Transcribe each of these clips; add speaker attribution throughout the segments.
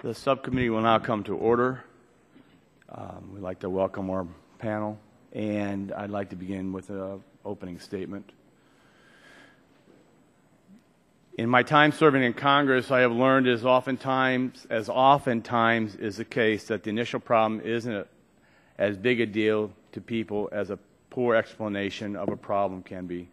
Speaker 1: The subcommittee will now come to order. We'd like to welcome our panel, and I'd like to begin with an opening statement. In my time serving in Congress, I have learned as oftentimes is the case that the initial problem isn't as big a deal to people as a poor explanation of a problem can be.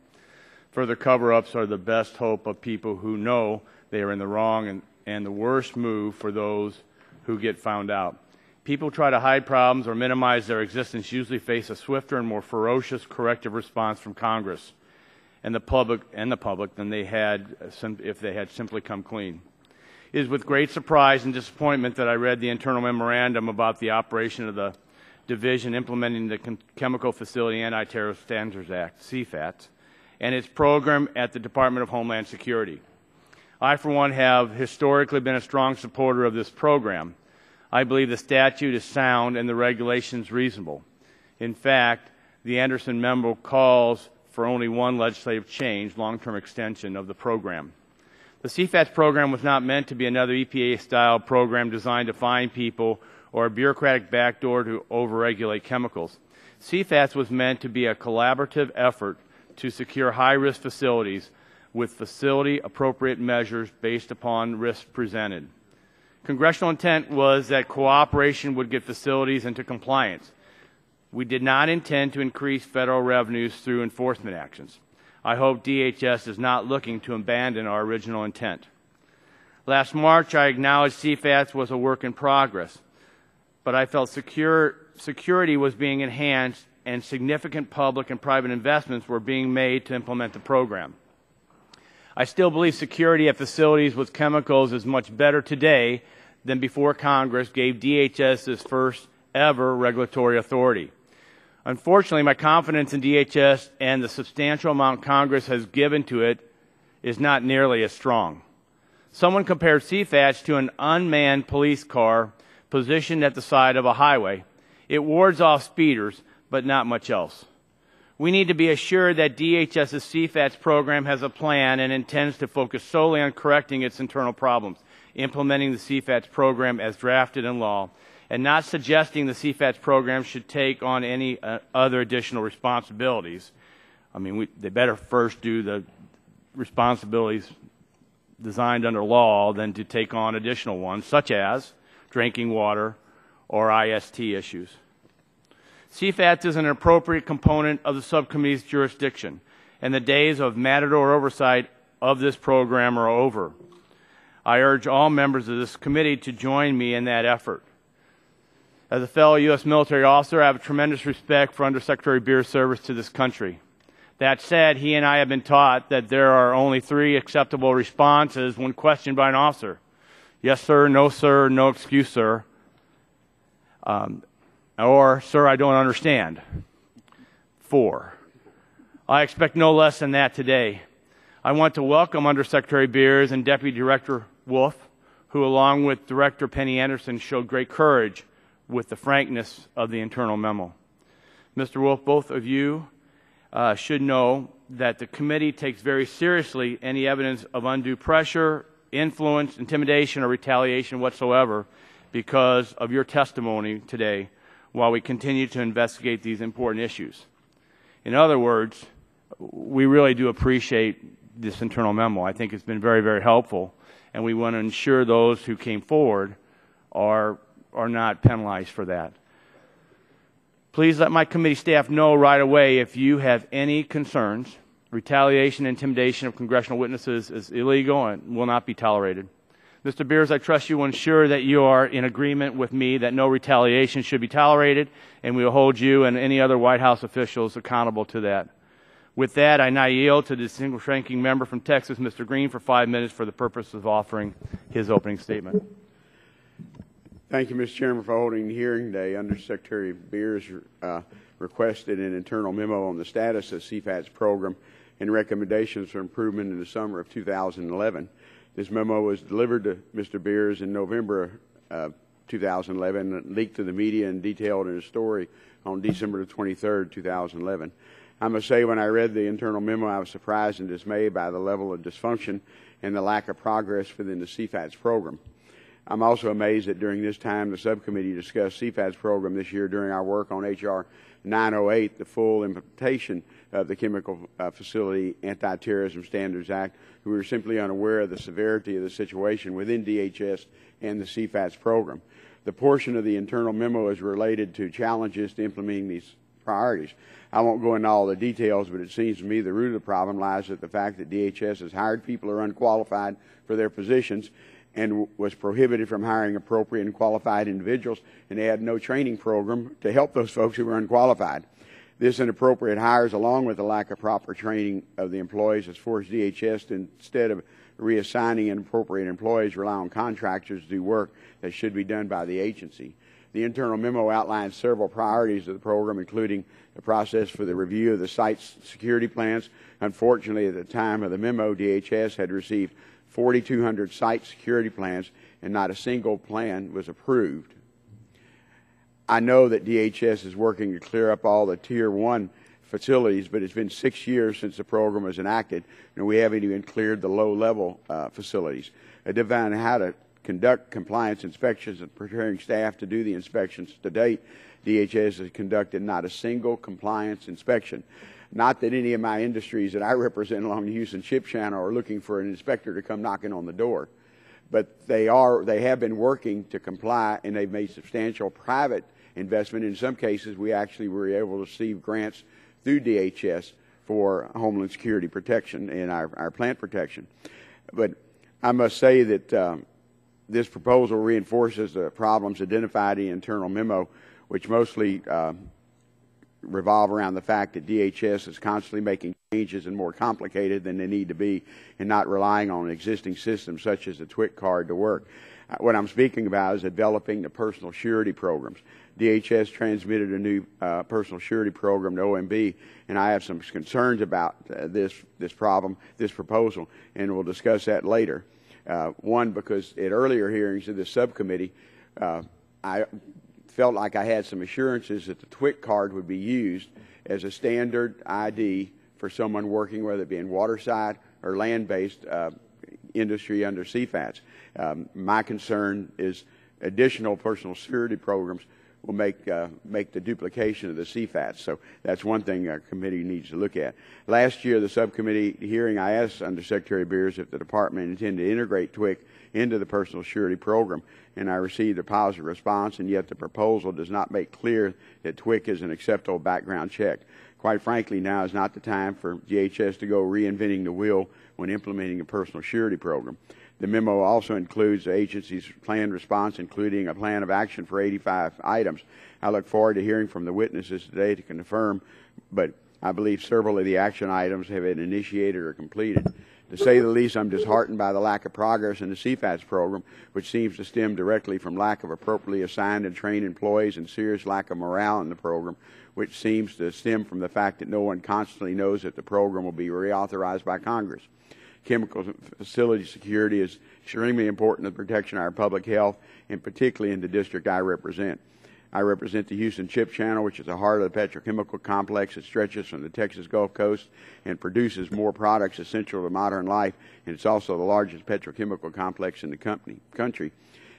Speaker 1: Further cover-ups are the best hope of people who know they are in the wrong and the worst move for those who get found out. People try to hide problems or minimize their existence usually face a swifter and more ferocious corrective response from Congress and the public than they had if they had simply come clean. It is with great surprise and disappointment that I read the internal memorandum about the operation of the division implementing the Chemical Facility Anti-Terrorism Standards Act, CFATS, and its program at the Department of Homeland Security. I, for one, have historically been a strong supporter of this program. I believe the statute is sound and the regulations reasonable. In fact, the Anderson memo calls for only one legislative change, long-term extension of the program. The CFATS program was not meant to be another EPA-style program designed to find people or a bureaucratic backdoor to overregulate chemicals. CFATS was meant to be a collaborative effort to secure high-risk facilities with facility-appropriate measures based upon risks presented. Congressional intent was that cooperation would get facilities into compliance. We did not intend to increase federal revenues through enforcement actions. I hope DHS is not looking to abandon our original intent. Last March, I acknowledged CFATS was a work in progress, but I felt security was being enhanced and significant public and private investments were being made to implement the program. I still believe security at facilities with chemicals is much better today than before Congress gave DHS its first ever regulatory authority. Unfortunately, my confidence in DHS and the substantial amount Congress has given to it is not nearly as strong. Someone compared CFATS to an unmanned police car positioned at the side of a highway. It wards off speeders, but not much else. We need to be assured that DHS's CFATS program has a plan and intends to focus solely on correcting its internal problems, implementing the CFATS program as drafted in law, and not suggesting the CFATS program should take on any other additional responsibilities. I mean, they better first do the responsibilities designed under law than to take on additional ones, such as drinking water or IST issues. CFATS is an appropriate component of the subcommittee's jurisdiction, and the days of matador oversight of this program are over. I urge all members of this committee to join me in that effort. As a fellow U.S. military officer, I have a tremendous respect for Undersecretary Beer's service to this country. That said, he and I have been taught that there are only 3 acceptable responses when questioned by an officer. Yes, sir, no excuse, sir. Or, sir, I don't understand. 4. I expect no less than that today. I want to welcome Undersecretary Beers and Deputy Director Wolf, who along with Director Penny Anderson showed great courage with the frankness of the internal memo. Mr. Wolf, both of you should know that the committee takes very seriously any evidence of undue pressure, influence, intimidation, or retaliation whatsoever because of your testimony today while we continue to investigate these important issues. In other words, we really do appreciate this internal memo. I think it's been very, very helpful, and we want to ensure those who came forward are not penalized for that. Please let my committee staff know right away if you have any concerns. Retaliation and intimidation of congressional witnesses is illegal and will not be tolerated. Mr. Beers, I trust you will ensure that you are in agreement with me that no retaliation should be tolerated, and we will hold you and any other White House officials accountable to that. With that, I now yield to the distinguished ranking member from Texas, Mr. Green, for 5 minutes for the purpose of offering his opening statement.
Speaker 2: Thank you, Mr. Chairman, for holding the hearing today. Undersecretary Beers requested an internal memo on the status of CFATS program and recommendations for improvement in the summer of 2011. This memo was delivered to Mr. Beers in November of 2011, leaked to the media and detailed in a story on December 23, 2011. I must say, when I read the internal memo, I was surprised and dismayed by the level of dysfunction and the lack of progress within the CFATS program. I'm also amazed that during this time the subcommittee discussed CFATS program this year during our work on H.R. 908, the full implementation of the Chemical Facility Anti-Terrorism Standards Act. We were simply unaware of the severity of the situation within DHS and the CFATS program. The portion of the internal memo is related to challenges to implementing these priorities. I won't go into all the details, but it seems to me the root of the problem lies at the fact that DHS has hired people who are unqualified for their positions and was prohibited from hiring appropriate and qualified individuals, and they had no training program to help those folks who were unqualified. This inappropriate hires, along with the lack of proper training of the employees, has forced DHS to, instead of reassigning inappropriate employees, rely on contractors to do work that should be done by the agency. The internal memo outlines several priorities of the program, including the process for the review of the site's security plans. Unfortunately, at the time of the memo, DHS had received 4,200 site security plans, and not a single plan was approved. I know that DHS is working to clear up all the Tier 1 facilities, but it's been 6 years since the program was enacted, and we haven't even cleared the low-level facilities. Define how to conduct compliance inspections and preparing staff to do the inspections. To date, DHS has conducted not a single compliance inspection. Not that any of my industries that I represent along the Houston Ship Channel are looking for an inspector to come knocking on the door, but they have been working to comply, and they've made substantial private investment. In some cases, we actually were able to receive grants through DHS for Homeland Security protection and our plant protection. But I must say that this proposal reinforces the problems identified in the internal memo, which mostly revolve around the fact that DHS is constantly making changes and more complicated than they need to be, and not relying on existing systems such as the TWIC card to work. What I'm speaking about is developing the personal surety programs. DHS transmitted a new personal surety program to OMB, and I have some concerns about this proposal, and we'll discuss that later. One, because at earlier hearings of this subcommittee, I felt like I had some assurances that the TWIC card would be used as a standard ID for someone working, whether it be in waterside or land-based industry under CFATS. My concern is additional personal security programs will make the duplication of the CFATS. So that's one thing our committee needs to look at. Last year, the subcommittee hearing, I asked Undersecretary Beers if the department intended to integrate TWIC into the personal surety program, and I received a positive response, and yet the proposal does not make clear that TWIC is an acceptable background check. Quite frankly, now is not the time for DHS to go reinventing the wheel when implementing a personal surety program. The memo also includes the agency's planned response, including a plan of action for 85 items. I look forward to hearing from the witnesses today to confirm, but I believe several of the action items have been initiated or completed. To say the least, I'm disheartened by the lack of progress in the CFATS program, which seems to stem directly from lack of appropriately assigned and trained employees and serious lack of morale in the program, which seems to stem from the fact that no one constantly knows that the program will be reauthorized by Congress. Chemical facility security is extremely important to the protection of our public health, and particularly in the district I represent. I represent the Houston Ship Channel, which is the heart of the petrochemical complex that stretches from the Texas Gulf Coast and produces more products essential to modern life, and it's also the largest petrochemical complex in the country.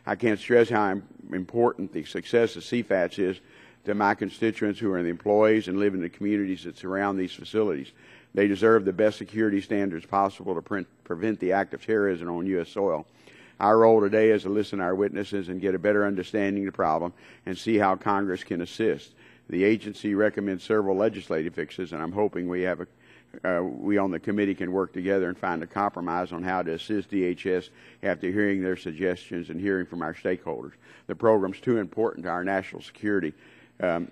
Speaker 2: I can't stress how important the success of CFATS is to my constituents who are the employees and live in the communities that surround these facilities. They deserve the best security standards possible to prevent the act of terrorism on U.S. soil. Our role today is to listen to our witnesses and get a better understanding of the problem and see how Congress can assist. The agency recommends several legislative fixes, and I'm hoping we on the committee can work together and find a compromise on how to assist DHS after hearing their suggestions and hearing from our stakeholders. The program's too important to our national security to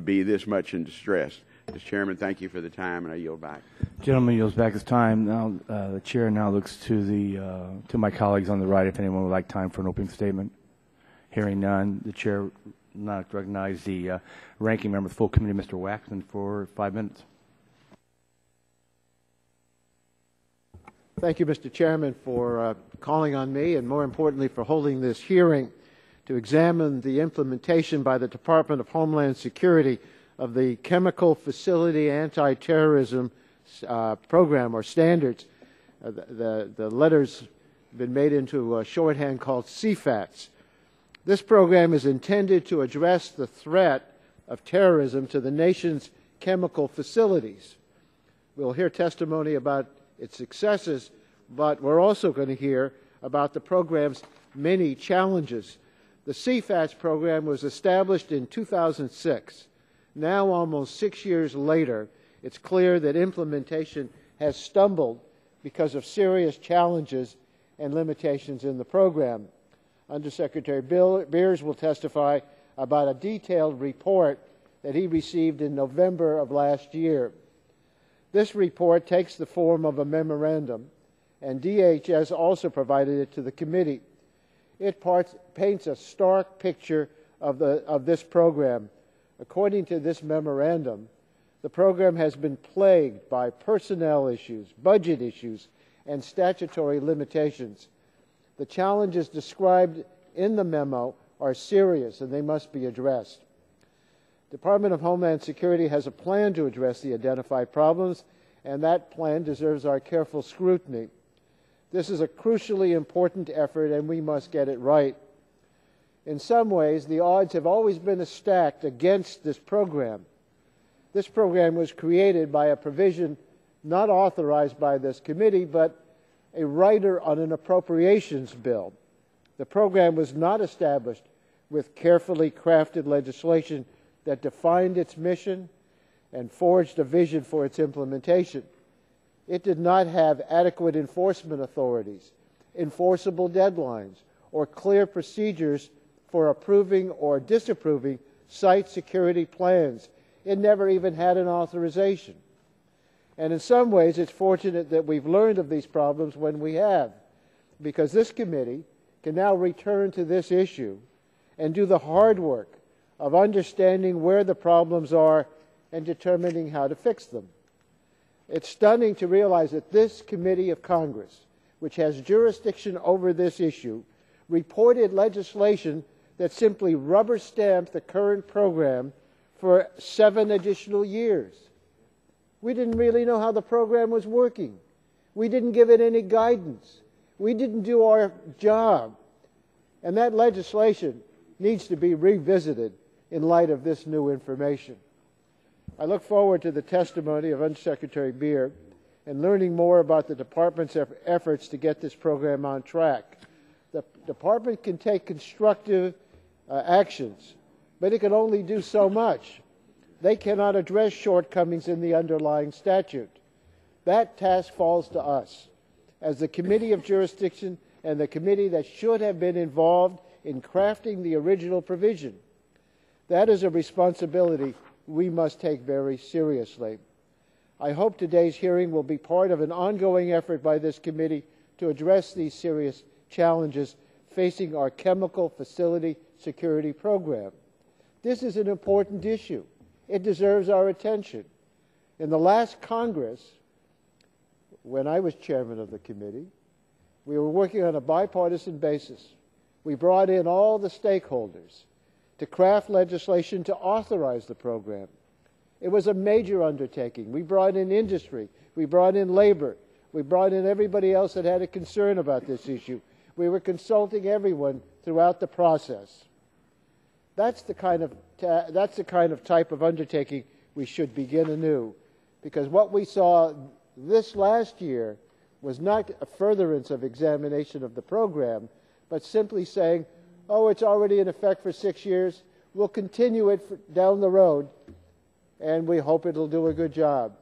Speaker 2: be this much in distress. Mr. Chairman, thank you for the time, and I yield back.
Speaker 1: Gentleman yields back his time. Now, the chair now looks to my colleagues on the right if anyone would like time for an opening statement. Hearing none, the chair will not recognize the ranking member of the full committee, Mr. Waxman, for 5 minutes.
Speaker 3: Thank you, Mr. Chairman, for calling on me, and more importantly, for holding this hearing to examine the implementation by the Department of Homeland Security of the Chemical Facility Anti-Terrorism program or standards. The letters been made into a shorthand called CFATS. This program is intended to address the threat of terrorism to the nation's chemical facilities. We'll hear testimony about its successes, but we're also going to hear about the program's many challenges. The CFATS program was established in 2006. Now, almost 6 years later, it's clear that implementation has stumbled because of serious challenges and limitations in the program. Undersecretary Beers will testify about a detailed report that he received in November of last year. This report takes the form of a memorandum, and DHS also provided it to the committee. It paints a stark picture of this program. According to this memorandum, the program has been plagued by personnel issues, budget issues, and statutory limitations. The challenges described in the memo are serious and they must be addressed. The Department of Homeland Security has a plan to address the identified problems, and that plan deserves our careful scrutiny. This is a crucially important effort, and we must get it right. In some ways, the odds have always been stacked against this program. This program was created by a provision not authorized by this committee, but a writer on an appropriations bill. The program was not established with carefully crafted legislation that defined its mission and forged a vision for its implementation. It did not have adequate enforcement authorities, enforceable deadlines, or clear procedures for approving or disapproving site security plans. It never even had an authorization. And in some ways, it's fortunate that we've learned of these problems when we have, because this committee can now return to this issue and do the hard work of understanding where the problems are and determining how to fix them. It's stunning to realize that this committee of Congress, which has jurisdiction over this issue, reported legislation that simply rubber-stamped the current program for 7 additional years. We didn't really know how the program was working. We didn't give it any guidance. We didn't do our job. And that legislation needs to be revisited in light of this new information. I look forward to the testimony of Undersecretary Beer and learning more about the Department's efforts to get this program on track. The Department can take constructive actions, but it can only do so much. They cannot address shortcomings in the underlying statute. That task falls to us, as the Committee of Jurisdiction and the committee that should have been involved in crafting the original provision. That is a responsibility we must take very seriously. I hope today's hearing will be part of an ongoing effort by this committee to address these serious challenges facing our chemical facility security program. This is an important issue. It deserves our attention. In the last Congress, when I was chairman of the committee, we were working on a bipartisan basis. We brought in all the stakeholders to craft legislation to authorize the program. It was a major undertaking. We brought in industry. We brought in labor. We brought in everybody else that had a concern about this issue. We were consulting everyone throughout the process. That's the kind of type of undertaking we should begin anew, because what we saw this last year was not a furtherance of examination of the program, but simply saying, oh, it's already in effect for 6 years, we'll continue it down the road, and we hope it'll do a good job.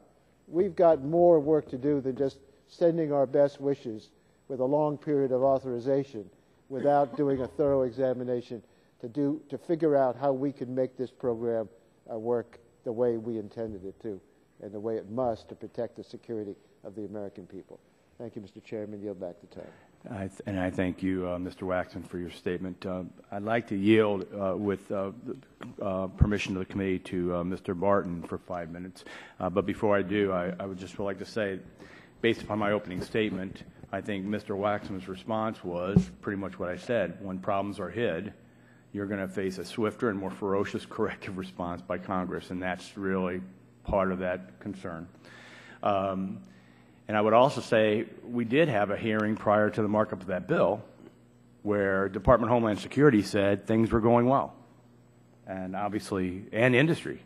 Speaker 3: We've got more work to do than just sending our best wishes with a long period of authorization without doing a thorough examination to figure out how we can make this program work the way we intended it to and the way it must to protect the security of the American people. Thank you, Mr. Chairman. Yield back the time.
Speaker 1: And I thank you, Mr. Waxman, for your statement. I'd like to yield with permission of the committee to Mr. Barton for 5 minutes. But before I do, I would just like to say, based upon my opening statement, I think Mr. Waxman's response was pretty much what I said. When problems are hid, you're going to face a swifter and more ferocious corrective response by Congress, and that's really part of that concern. And I would also say we did have a hearing prior to the markup of that bill where Department of Homeland Security said things were going well, and obviously, and industry.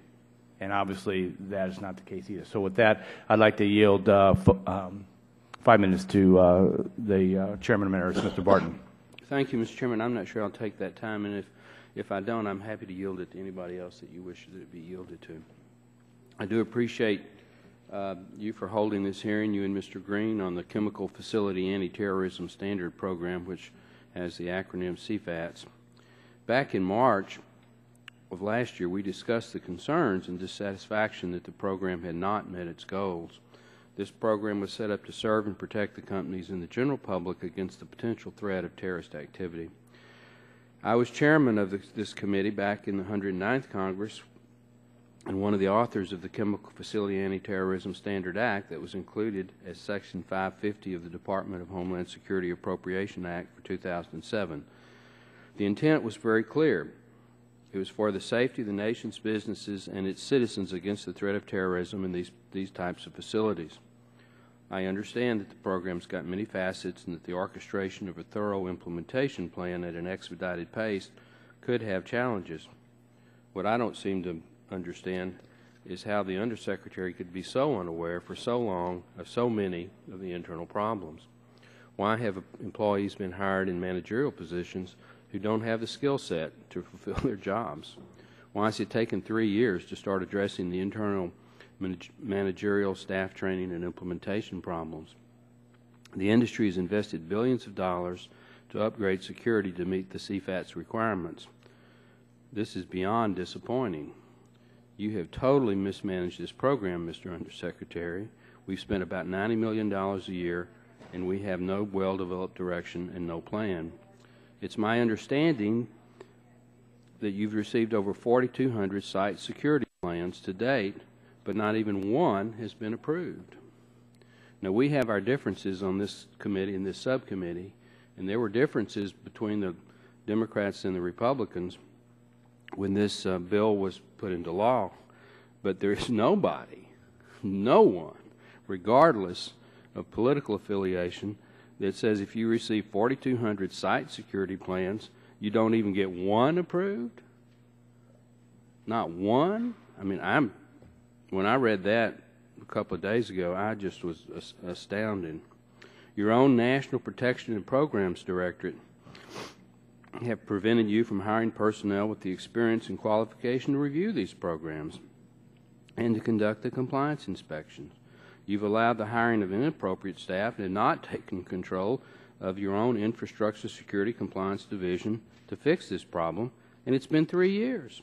Speaker 1: And obviously, that is not the case either. So with that, I'd like to yield 5 minutes to the Chairman Emeritus, Mr. Barton.
Speaker 4: Thank you, Mr. Chairman. I'm not sure I'll take that time, and if I don't, I'm happy to yield it to anybody else that you wish that it be yielded to. I do appreciate you for holding this hearing, you and Mr. Green, on the Chemical Facility Anti-Terrorism Standard Program, which has the acronym CFATS. Back in March of last year, we discussed the concerns and dissatisfaction that the program had not met its goals. This program was set up to serve and protect the companies and the general public against the potential threat of terrorist activity. I was chairman of this committee back in the 109th Congress and one of the authors of the Chemical Facility Anti-Terrorism Standard Act that was included as Section 550 of the Department of Homeland Security Appropriation Act for 2007. The intent was very clear. It was for the safety of the nation's businesses and its citizens against the threat of terrorism in these types of facilities. I understand that the program's got many facets and that the orchestration of a thorough implementation plan at an expedited pace could have challenges. What I don't seem to understand is how the Undersecretary could be so unaware for so long of so many of the internal problems. Why have employees been hired in managerial positions who don't have the skill set to fulfill their jobs? Why has it taken 3 years to start addressing the internal managerial, staff training, and implementation problems? The industry has invested billions of dollars to upgrade security to meet the CFATS requirements. This is beyond disappointing. You have totally mismanaged this program, Mr. Undersecretary. We've spent about $90 million a year, and we have no well-developed direction and no plan. It's my understanding that you've received over 4,200 site security plans to date, but not even one has been approved. Now, we have our differences on this committee and this subcommittee, and there were differences between the Democrats and the Republicans when this bill was put into law, but there is nobody, no one, regardless of political affiliation, that says if you receive 4,200 site security plans, you don't even get one approved? Not one? I mean, when I read that a couple of days ago, I just was astounded. Your own National Protection and Programs Directorate have prevented you from hiring personnel with the experience and qualification to review these programs and to conduct the compliance inspections. You've allowed the hiring of inappropriate staff and have not taken control of your own Infrastructure Security Compliance Division to fix this problem, and it's been 3 years.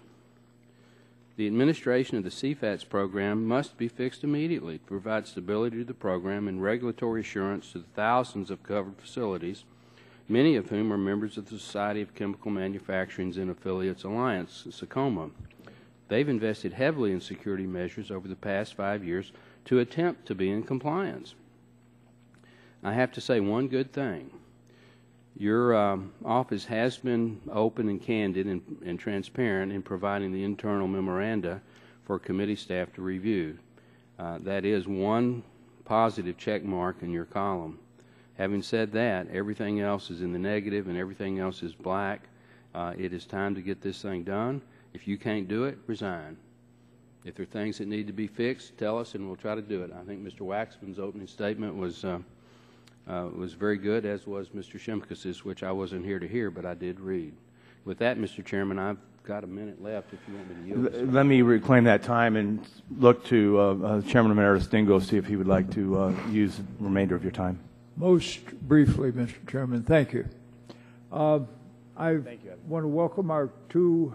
Speaker 4: The administration of the CFATS program must be fixed immediately to provide stability to the program and regulatory assurance to the thousands of covered facilities, many of whom are members of the Society of Chemical Manufacturing's and Affiliates Alliance, SACOMA. They've invested heavily in security measures over the past 5 years to attempt to be in compliance. I have to say one good thing. Your office has been open and candid and transparent in providing the internal memoranda for committee staff to review. That is one positive check mark in your column. Having said that, everything else is in the negative and everything else is black. It is time to get this thing done. If you can't do it, resign. If there are things that need to be fixed, tell us and we'll try to do it. I think Mr. Waxman's opening statement was very good, as was Mr. Shimkus's, which I wasn't here to hear, but I did read. With that, Mr. Chairman, I've got a minute left if you want me to yield.
Speaker 1: Let me reclaim that time and look to Chairman Emeritus Dingo, see if he would like to use the remainder of your time.
Speaker 5: Most briefly, Mr. Chairman, thank you. I want to welcome our two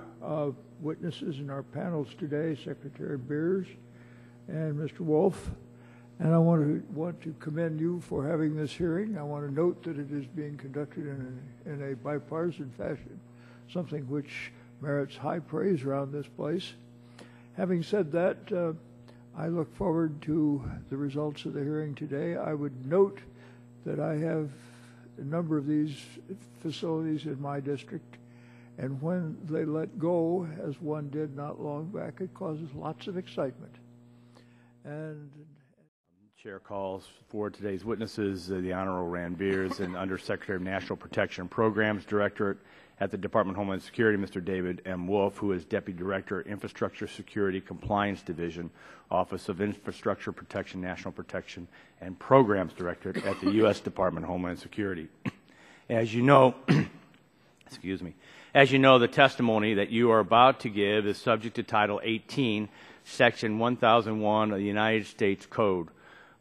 Speaker 5: witnesses in our panels today, Secretary Beers and Mr. Wolf. And I want to commend you for having this hearing. I want to note that it is being conducted in a bipartisan fashion, something which merits high praise around this place. Having said that, I look forward to the results of the hearing today. I would note that I have a number of these facilities in my district, and when they let go, as one did not long back, it causes lots of excitement. And
Speaker 1: Chair calls for today's witnesses, the Honorable Rand Beers and Undersecretary of National Protection and Programs Directorate at the Department of Homeland Security, Mr. David M. Wolf, who is Deputy Director, Infrastructure Security Compliance Division, Office of Infrastructure Protection, National Protection and Programs Directorate at the U.S. Department of Homeland Security. As you know, excuse me, as you know, the testimony that you are about to give is subject to Title 18, Section 1001 of the United States Code.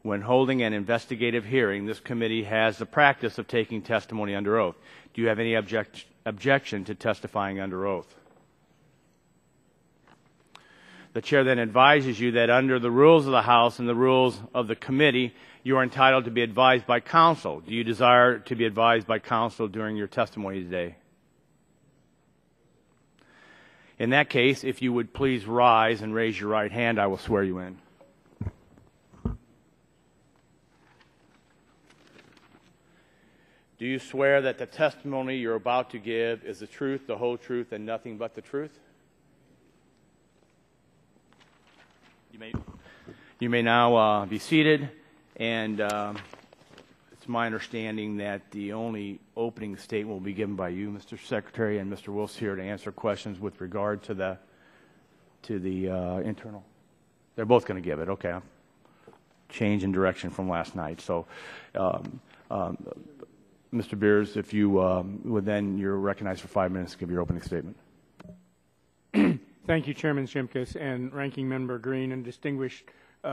Speaker 1: When holding an investigative hearing, this committee has the practice of taking testimony under oath. Do you have any objection to testifying under oath? The chair then advises you that under the rules of the House and the rules of the committee, you are entitled to be advised by counsel. Do you desire to be advised by counsel during your testimony today? In that case, if you would please rise and raise your right hand, I will swear you in. Do you swear that the testimony you're about to give is the truth, the whole truth, and nothing but the truth? You may now be seated, and it's my understanding that the only opening statement will be given by you, Mr. Secretary, and Mr. Wolf's here to answer questions with regard to the internal. They're both going to give it. Okay. Change in direction from last night. So, Mr. Beers, if you would then, you're recognized for 5 minutes to give your opening statement.
Speaker 6: Thank you, Chairman Shimkus and Ranking Member Green and distinguished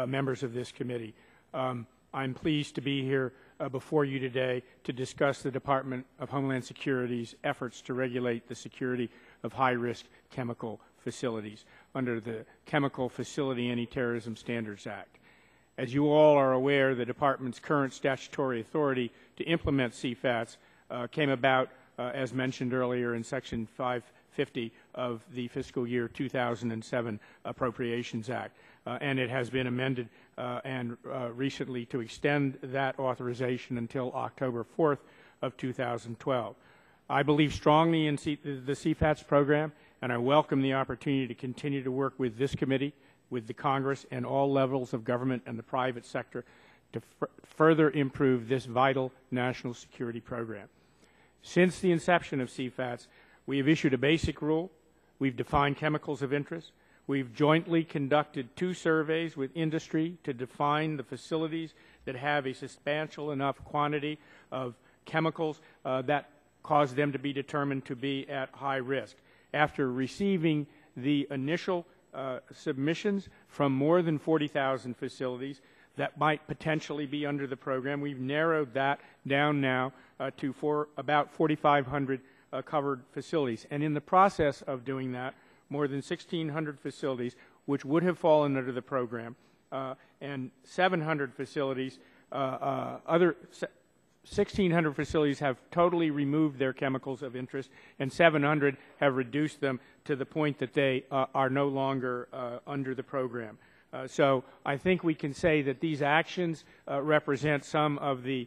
Speaker 6: members of this committee. I'm pleased to be here before you today to discuss the Department of Homeland Security's efforts to regulate the security of high-risk chemical facilities under the Chemical Facility Anti-Terrorism Standards Act. As you all are aware, the Department's current statutory authority to implement CFATS came about, as mentioned earlier, in Section 550 of the fiscal year 2007 Appropriations Act. And it has been amended and recently to extend that authorization until October 4th of 2012. I believe strongly in the CFATS program, and I welcome the opportunity to continue to work with this committee, with the Congress, and all levels of government and the private sector to further improve this vital national security program. Since the inception of CFATS, we have issued a basic rule, we've defined chemicals of interest, we've jointly conducted 2 surveys with industry to define the facilities that have a substantial enough quantity of chemicals that cause them to be determined to be at high risk. After receiving the initial submissions from more than 40,000 facilities that might potentially be under the program, we've narrowed that down now to about 4,500 covered facilities. And in the process of doing that, more than 1,600 facilities, which would have fallen under the program, and 700 facilities, 1,600 facilities have totally removed their chemicals of interest, and 700 have reduced them to the point that they are no longer under the program. So I think we can say that these actions represent some of the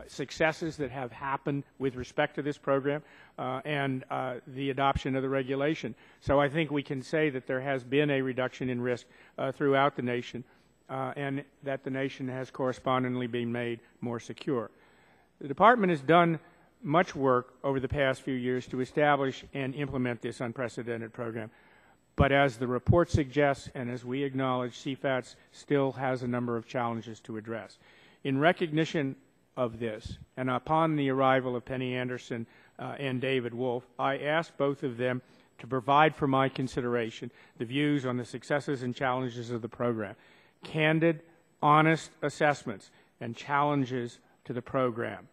Speaker 6: successes that have happened with respect to this program and the adoption of the regulation. So I think we can say that there has been a reduction in risk throughout the nation and that the nation has correspondingly been made more secure. The Department has done much work over the past few years to establish and implement this unprecedented program. But as the report suggests, and as we acknowledge, CFATS still has a number of challenges to address. In recognition of this, and upon the arrival of Penny Anderson and David Wolf, I asked both of them to provide for my consideration the views on the successes and challenges of the program, candid, honest assessments and challenges to the program.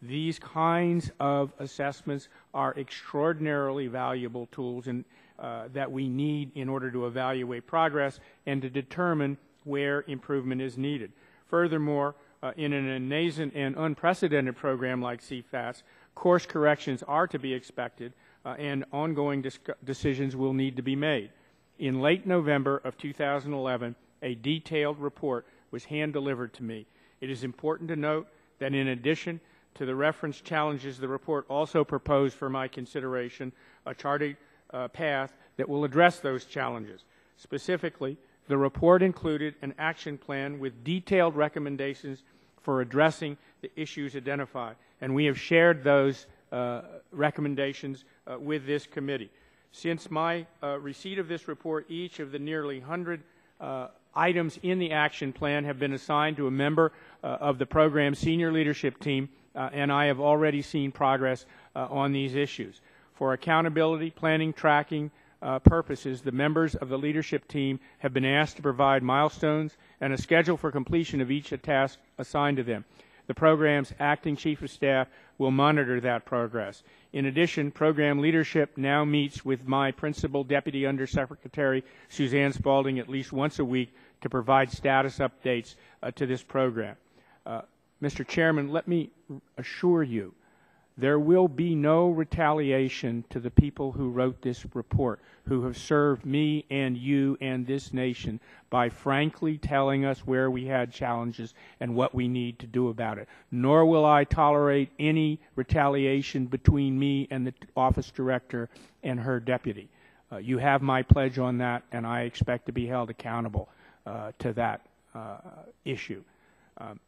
Speaker 6: These kinds of assessments are extraordinarily valuable tools that we need in order to evaluate progress and to determine where improvement is needed. Furthermore, in an nascent and unprecedented program like CFATS, course corrections are to be expected and ongoing decisions will need to be made. In late November of 2011, a detailed report was hand-delivered to me. It is important to note that in addition to the referenced challenges, the report also proposed for my consideration a charted path that will address those challenges. Specifically, The report included an action plan with detailed recommendations for addressing the issues identified, and we have shared those recommendations with this committee. Since my receipt of this report, each of the nearly 100 items in the action plan have been assigned to a member of the program's senior leadership team, and I have already seen progress on these issues. For accountability, planning, tracking purposes, the members of the leadership team have been asked to provide milestones and a schedule for completion of each task assigned to them. The program's acting chief of staff will monitor that progress. In addition, program leadership now meets with my principal deputy undersecretary, Suzanne Spalding, at least once a week to provide status updates to this program. Mr. Chairman, let me assure you, there will be no retaliation to the people who wrote this report, who have served me and you and this nation by frankly telling us where we had challenges and what we need to do about it. Nor will I tolerate any retaliation between me and the office director and her deputy. You have my pledge on that, and I expect to be held accountable to that issue.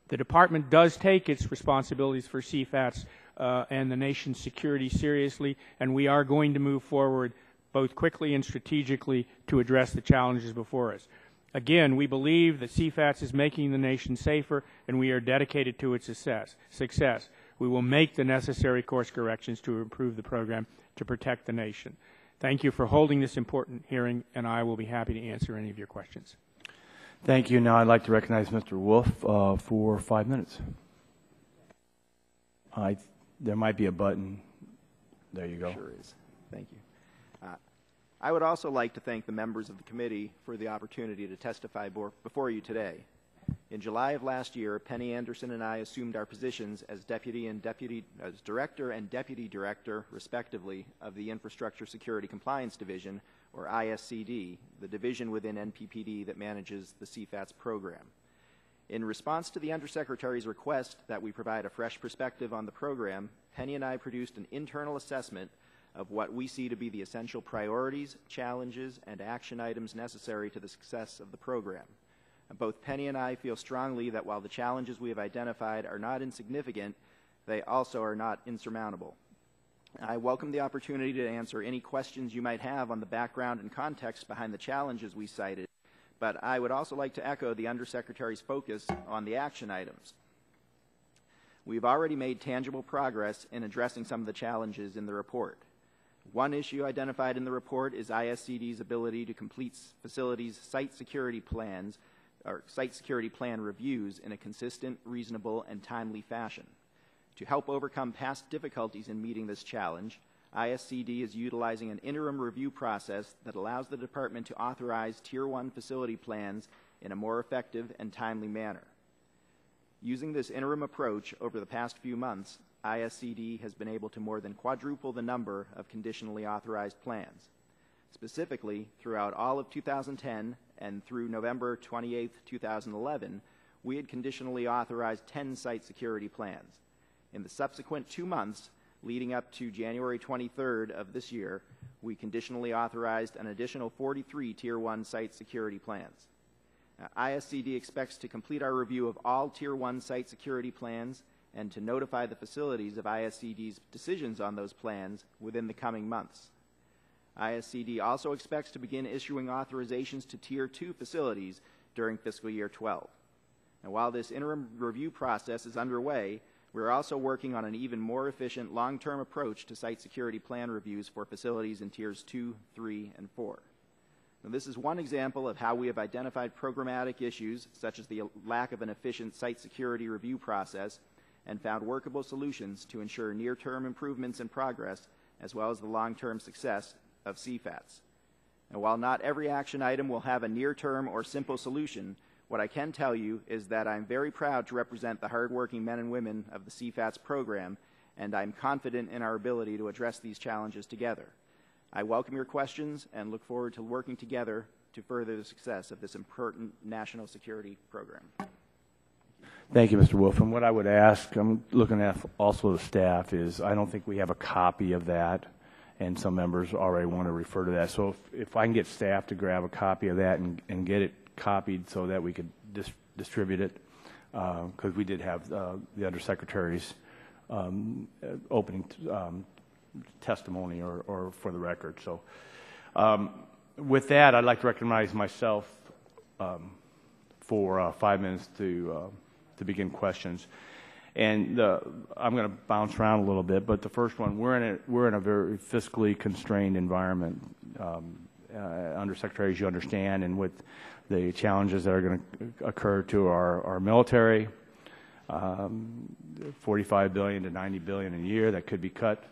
Speaker 6: The Department does take its responsibilities for CFATS and the nation's security seriously, and we are going to move forward both quickly and strategically to address the challenges before us. Again, we believe that CFATS is making the nation safer, and we are dedicated to its success. We will make the necessary course corrections to improve the program to protect the nation. Thank you for holding this important hearing, and I will be happy to answer any of your questions.
Speaker 1: Thank you. Now I'd like to recognize Mr. Wolf for 5 minutes. There might be a button. There you go.
Speaker 7: Sure is. Thank you. I would also like to thank the members of the committee for the opportunity to testify before you today. In July of last year, Penny Anderson and I assumed our positions as Director and Deputy Director, respectively, of the Infrastructure Security Compliance Division, or ISCD, the division within NPPD that manages the CFATS program. In response to the Undersecretary's request that we provide a fresh perspective on the program, Penny and I produced an internal assessment of what we see to be the essential priorities, challenges, and action items necessary to the success of the program. Both Penny and I feel strongly that while the challenges we have identified are not insignificant, they also are not insurmountable. I welcome the opportunity to answer any questions you might have on the background and context behind the challenges we cited, but I would also like to echo the Undersecretary's focus on the action items. We've already made tangible progress in addressing some of the challenges in the report. One issue identified in the report is ISCD's ability to complete facilities' site security plans or site security plan reviews in a consistent, reasonable, and timely fashion. To help overcome past difficulties in meeting this challenge, ISCD is utilizing an interim review process that allows the Department to authorize Tier 1 facility plans in a more effective and timely manner. Using this interim approach over the past few months, ISCD has been able to more than quadruple the number of conditionally authorized plans. Specifically, throughout all of 2010 and through November 28, 2011, we had conditionally authorized 10 site security plans. In the subsequent 2 months, leading up to January 23rd of this year, we conditionally authorized an additional 43 Tier 1 site security plans. ISCD expects to complete our review of all Tier 1 site security plans and to notify the facilities of ISCD's decisions on those plans within the coming months. ISCD also expects to begin issuing authorizations to Tier 2 facilities during fiscal year 12. Now, while this interim review process is underway, we're also working on an even more efficient long-term approach to site security plan reviews for facilities in Tiers 2, 3, and 4. Now, this is one example of how we have identified programmatic issues, such as the lack of an efficient site security review process, and found workable solutions to ensure near-term improvements in progress, as well as the long-term success of CFATS. Now, while not every action item will have a near-term or simple solution, what I can tell you is that I'm very proud to represent the hardworking men and women of the CFATS program, and I'm confident in our ability to address these challenges together. I welcome your questions and look forward to working together to further the success of this important national security program.
Speaker 1: Thank you, Mr. Wolf. And what I would ask, I'm looking at also the staff, is I don't think we have a copy of that, and some members already want to refer to that. So if I can get staff to grab a copy of that and get it copied so that we could distribute it, because we did have the Undersecretary's opening testimony or for the record. So with that, I'd like to recognize myself for 5 minutes to begin questions. And I'm going to bounce around a little bit, but the first one, we're in a very fiscally constrained environment, Undersecretary, as you understand, and with the challenges that are going to occur to our military, $45 billion to $90 billion a year that could be cut.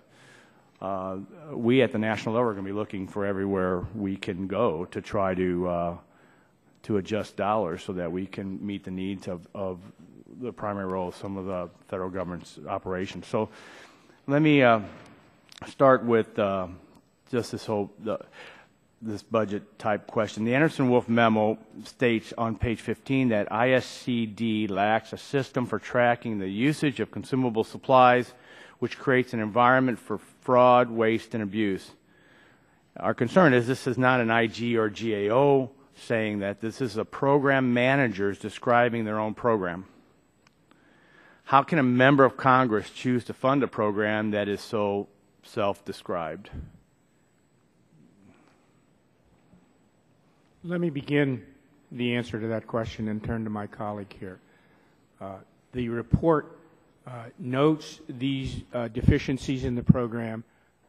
Speaker 1: We at the national level are going to be looking for everywhere we can go to try to adjust dollars so that we can meet the needs of the primary role of some of the federal government's operations. So let me start with just this budget type question. The Anderson-Wolf memo states on page 15 that ISCD lacks a system for tracking the usage of consumable supplies, which creates an environment for fraud, waste, and abuse. Our concern is this is not an IG or GAO saying that. This is a program managers describing their own program. How can a member of Congress choose to fund a program that is so self-described?
Speaker 6: Let me begin the answer to that question and turn to my colleague here. The report notes these deficiencies in the program.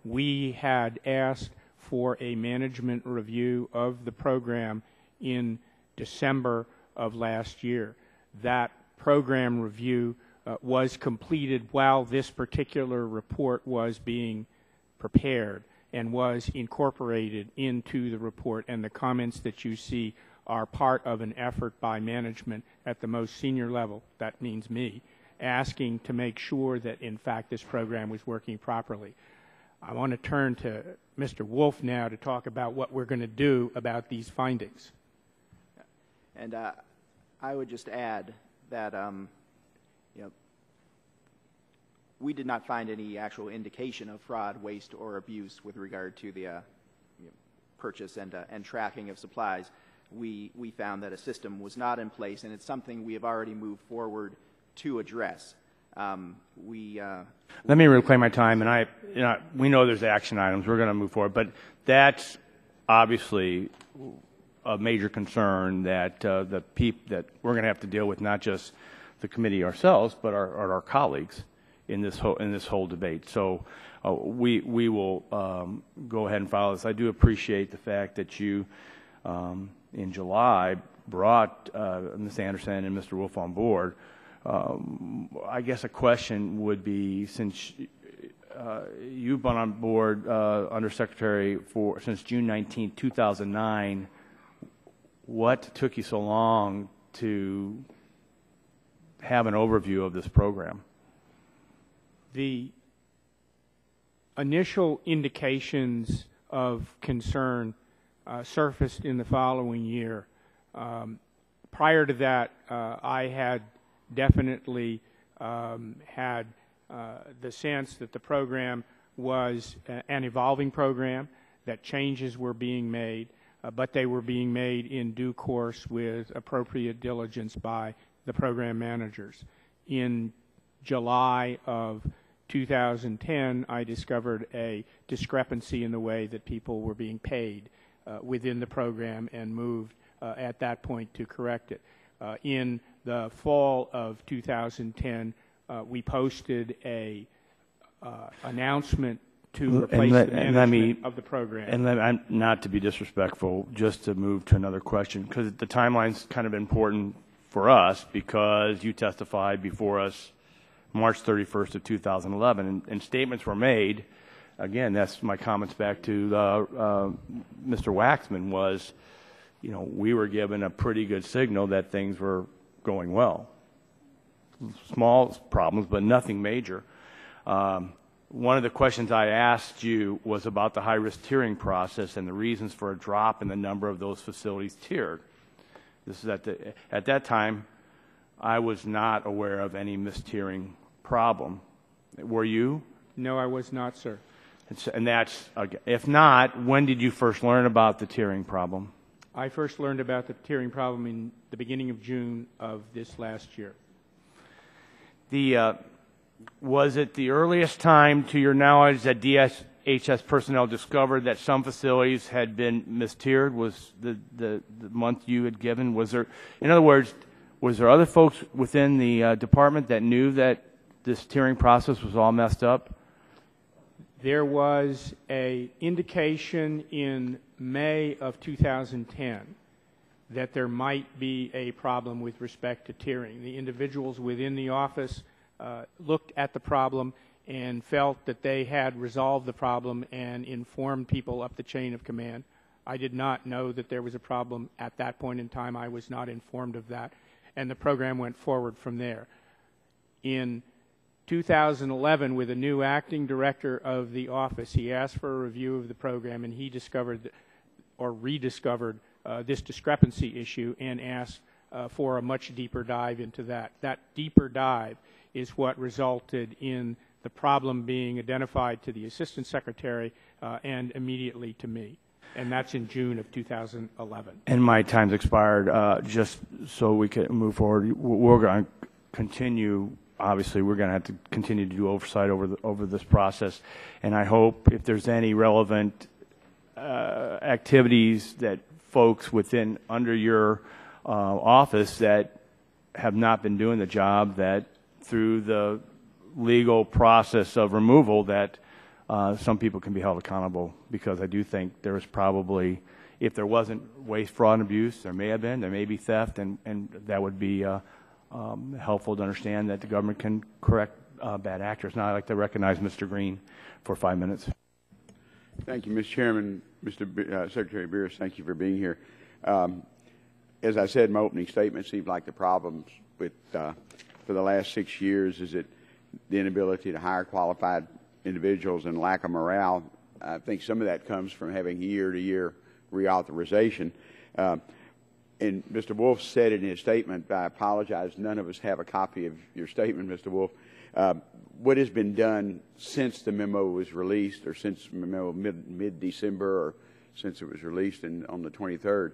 Speaker 6: We had asked for a management review of the program in December of last year. That program review was completed while this particular report was being prepared and was incorporated into the report, and the comments that you see are part of an effort by management at the most senior level, that means me, asking to make sure that in fact this program was working properly. I want to turn to Mr. Wolf now to talk about what we're going to do about these findings.
Speaker 7: And I would just add that we did not find any actual indication of fraud, waste, or abuse with regard to the purchase and tracking of supplies. We found that a system was not in place, and it's something we have already moved forward to address.
Speaker 1: Let me reclaim my time, and we know there's action items. We're going to move forward, but that's obviously a major concern that that we're going to have to deal with, not just the committee ourselves, but our colleagues in this whole debate. So we will go ahead and follow this. I do appreciate the fact that you in July brought Ms. Anderson and Mr. Wolf on board. I guess a question would be, since you've been on board Undersecretary since June 19, 2009, what took you so long to have an overview of this program?
Speaker 6: The initial indications of concern surfaced in the following year. Prior to that, I had definitely had the sense that the program was an evolving program, that changes were being made, but they were being made in due course with appropriate diligence by the program managers. In July of 2010, I discovered a discrepancy in the way that people were being paid within the program and moved at that point to correct it. In the fall of 2010, we posted a announcement to replace the management of the program.
Speaker 1: And not to be disrespectful, just to move to another question, because the timeline's kind of important for us, because you testified before us March 31st of 2011, and statements were made. Again, that's my comments back to Mr. Waxman, was, we were given a pretty good signal that things were going well. Small problems, but nothing major. One of the questions I asked you was about the high-risk tiering process and the reasons for a drop in the number of those facilities tiered. This is at that time, I was not aware of any mistiering problem. Were you?
Speaker 6: No, I was not, sir.
Speaker 1: And that's, if not, when did you first learn about the tiering problem?
Speaker 6: I first learned about the tiering problem in the beginning of June of this last year.
Speaker 1: Was it the earliest time, to your knowledge, that DHS personnel discovered that some facilities had been mistiered? Was the month you had given? Was there, in other words, was there other folks within the department that knew that this tiering process was all messed up?
Speaker 6: There was an indication in May of 2010 that there might be a problem with respect to tiering. The individuals within the office looked at the problem and felt that they had resolved the problem and informed people up the chain of command. I did not know that there was a problem at that point in time. I was not informed of that, and the program went forward from there. In 2011, with a new acting director of the office, he asked for a review of the program, and he discovered or rediscovered this discrepancy issue and asked for a much deeper dive into that. That deeper dive is what resulted in the problem being identified to the Assistant Secretary and immediately to me. And that's in June of 2011.
Speaker 1: And my time's expired. Just so we can move forward, we're going to continue. Obviously, we're going to have to continue to do oversight over this process. And I hope if there's any relevant activities that folks within under your office that have not been doing the job, that through the legal process of removal, that some people can be held accountable, because I do think there is probably, if there wasn't waste, fraud, and abuse, there may be theft, and that would be helpful to understand that the government can correct bad actors. Now I'd like to recognize Mr. Green for 5 minutes.
Speaker 2: Thank you, Mr. Chairman. Mr. Secretary Beers, thank you for being here. As I said in my opening statement, it seems like the problems with for the last 6 years is that the inability to hire qualified individuals and lack of morale. I think some of that comes from having year-to-year reauthorization. And Mr. Wolf said in his statement, I apologize, none of us have a copy of your statement, Mr. Wolf. What has been done since the memo was released, or since the memo mid-December, or since it was released on the 23rd?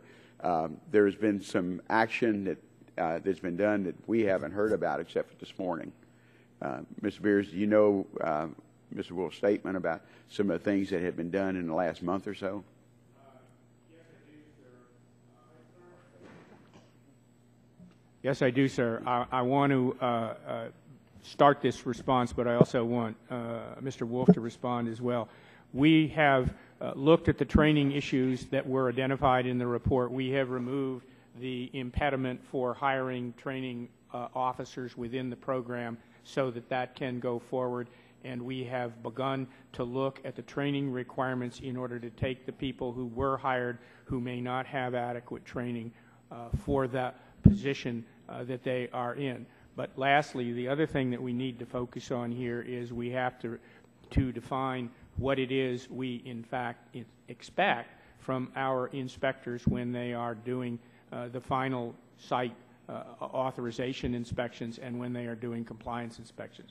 Speaker 2: There has been some action that's been done that we haven't heard about except for this morning. Mr. Beers, do you know Mr. Wolf's statement about some of the things that have been done in the last month or so?
Speaker 6: Yes, I do, sir. I want to start this response, but I also want Mr. Wolf to respond as well. We have looked at the training issues that were identified in the report. We have removed the impediment for hiring training officers within the program so that that can go forward, and we have begun to look at the training requirements in order to take the people who were hired who may not have adequate training for that position that they are in. But lastly, the other thing that we need to focus on here is we have to define what it is we in fact expect from our inspectors when they are doing the final site authorization inspections and when they are doing compliance inspections.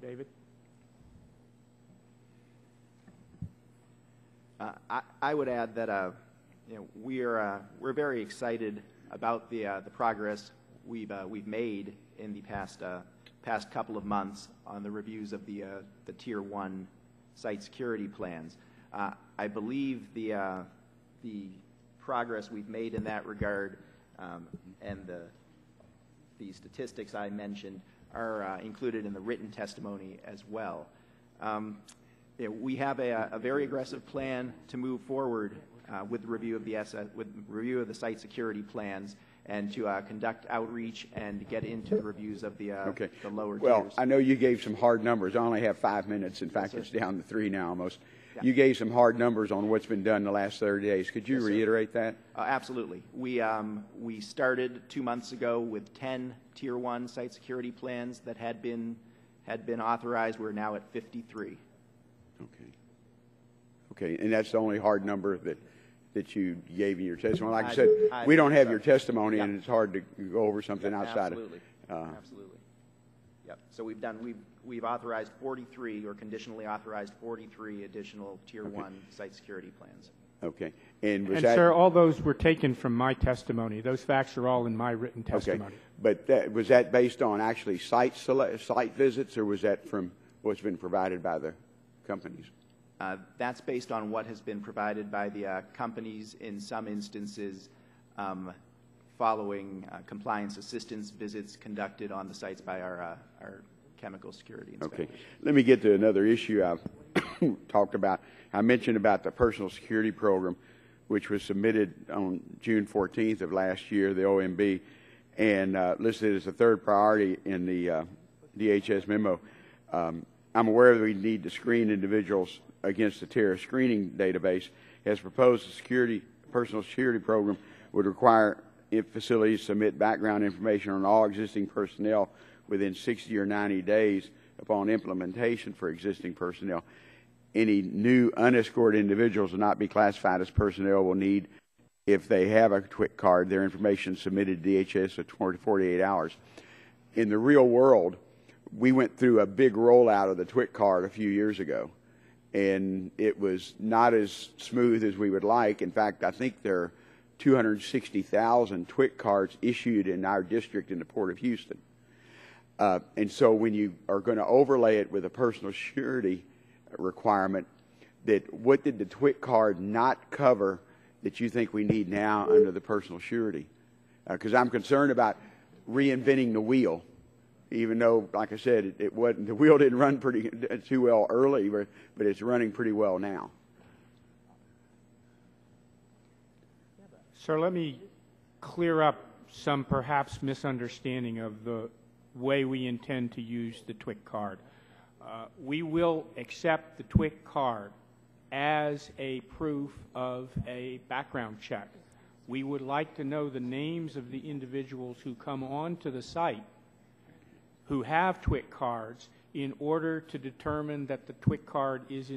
Speaker 6: David?
Speaker 7: I would add that we're very excited about the progress we've made in the past couple of months on the reviews of the Tier 1 site security plans. I believe the progress we've made in that regard and the statistics I mentioned are included in the written testimony as well. We have a very aggressive plan to move forward with the review of the site security plans, and to conduct outreach and get into the reviews of the lower
Speaker 2: well,
Speaker 7: tiers.
Speaker 2: I know you gave some hard numbers. I only have 5 minutes. In fact, it's down to 3 now almost.
Speaker 7: Yeah.
Speaker 2: You gave some hard numbers on what's been done in the last 30 days. Could you reiterate that?
Speaker 7: Absolutely. We started 2 months ago with 10 Tier 1 site security plans that had been authorized. We're now at 53.
Speaker 2: Okay, and that's the only hard number that you gave in your testimony. Like I said, we don't have your testimony, and it's hard to go over something outside
Speaker 7: absolutely. Absolutely. Yep. So we've authorized 43, or conditionally authorized 43 additional Tier 1 site security plans.
Speaker 2: Okay. And was
Speaker 6: And,
Speaker 2: that,
Speaker 6: sir, all those were taken from my testimony. Those facts are all in my written
Speaker 2: okay.
Speaker 6: testimony.
Speaker 2: But was that based on actually site visits, or was that from what's been provided by the companies?
Speaker 7: That's based on what has been provided by the companies in some instances following compliance assistance visits conducted on the sites by our chemical security inspectors.
Speaker 2: Okay. Let me get to another issue I've talked about. I mentioned about the personal security program, which was submitted on June 14th of last year, the OMB, and listed as a third priority in the DHS memo. I'm aware that we need to screen individuals against the terrorist screening database. As proposed, the personal security program would require facilities to submit background information on all existing personnel within 60 or 90 days upon implementation for existing personnel. Any new unescorted individuals will not be classified as personnel will need, if they have a TWIC card, their information submitted to DHS in 48 hours. In the real world, we went through a big rollout of the TWIC card a few years ago, and it was not as smooth as we would like. In fact, I think there are 260,000 TWIC cards issued in our district in the Port of Houston. And so when you are going to overlay it with a personal security requirement, that what did the TWIC card not cover that you think we need now under the personal surety? Because I'm concerned about reinventing the wheel, even though, like I said, it wasn't, the wheel didn't run too well early, but it's running pretty well now.
Speaker 6: Sir, let me clear up some perhaps misunderstanding of the way we intend to use the TWIC card. We will accept the TWIC card as a proof of a background check. We would like to know the names of the individuals who come onto the site who have TWIC cards in order to determine that the TWIC card is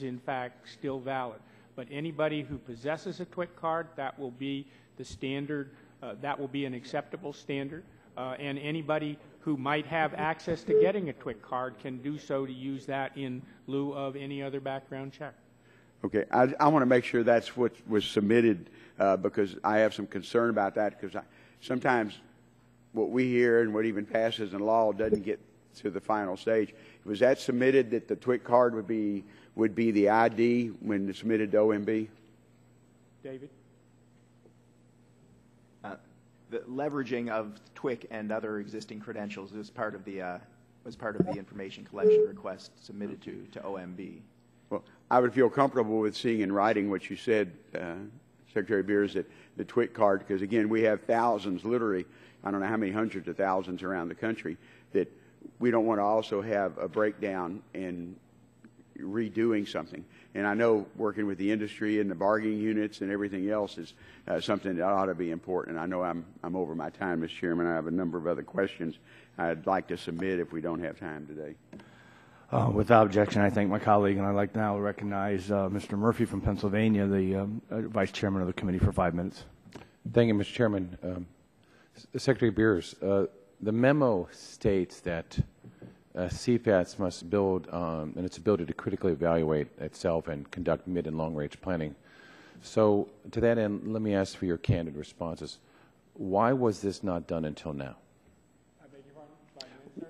Speaker 6: in fact still valid. But anybody who possesses a TWIC card, that will be the standard, that will be an acceptable standard. And anybody who might have access to getting a TWIC card can do so to use that in lieu of any other background check.
Speaker 2: Okay, I want to make sure that's what was submitted because I have some concern about that, because sometimes what we hear and what even passes in law doesn't get to the final stage. Was that submitted that the TWIC card would be the ID when it's submitted to OMB?
Speaker 6: David?
Speaker 7: The leveraging of TWIC and other existing credentials was part of the information collection request submitted to OMB.
Speaker 2: Well, I would feel comfortable with seeing in writing what you said, Secretary Beers, that the TWIC card, because again, we have thousands, literally, I don't know how many hundreds of thousands around the country, that we don't want to also have a breakdown in redoing something. And I know working with the industry and the bargaining units and everything else is something that ought to be important. I know I'm over my time, Mr. Chairman. I have a number of other questions I'd like to submit if we don't have time today.
Speaker 1: Without objection, I thank my colleague, and I'd like now to recognize Mr. Murphy from Pennsylvania, the Vice Chairman of the committee, for 5 minutes.
Speaker 8: Thank you, Mr. Chairman. Secretary Beers, the memo states that CFATS must build on its ability to critically evaluate itself and conduct mid- and long-range planning. So to that end, let me ask for your candid responses. Why was this not done until now?
Speaker 6: I beg your pardon?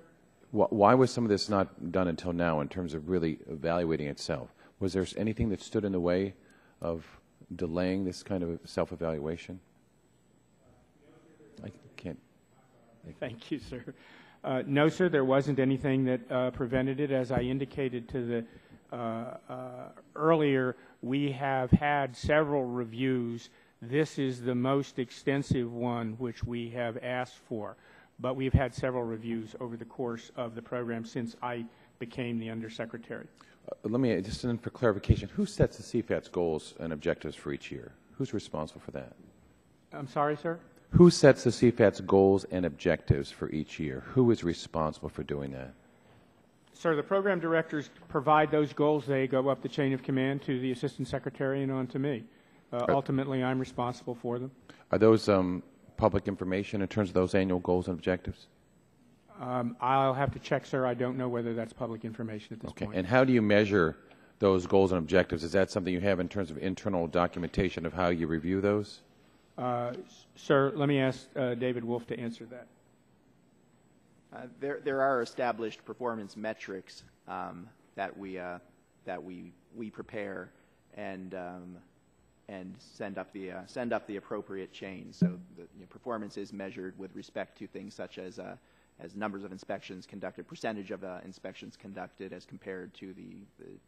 Speaker 8: Why was some of this not done until now in terms of really evaluating itself? Was there anything that stood in the way of delaying this kind of self-evaluation? I can't.
Speaker 6: Thank you, sir. No, sir, there wasn't anything that prevented it. As I indicated to the earlier, we have had several reviews. This is the most extensive one which we have asked for. But we've had several reviews over the course of the program since I became the Undersecretary.
Speaker 8: Let me, just for clarification, who sets the CFATS goals and objectives for each year? Who's responsible for that?
Speaker 6: I'm sorry, sir?
Speaker 8: Who sets the CFATS goals and objectives for each year? Who is responsible for doing that?
Speaker 6: Sir, the program directors provide those goals. They go up the chain of command to the Assistant Secretary and on to me. Ultimately, I'm responsible for them.
Speaker 8: Are those public information in terms of those annual goals and objectives?
Speaker 6: I'll have to check, sir. I don't know whether that's public information at this point.
Speaker 8: And how do you measure those goals and objectives? Is that something you have in terms of internal documentation of how you review those?
Speaker 6: Sir, let me ask David Wolf to answer that.
Speaker 7: There are established performance metrics that we prepare and send up the appropriate chain. So the performance is measured with respect to things such as numbers of inspections conducted, percentage of inspections conducted as compared to the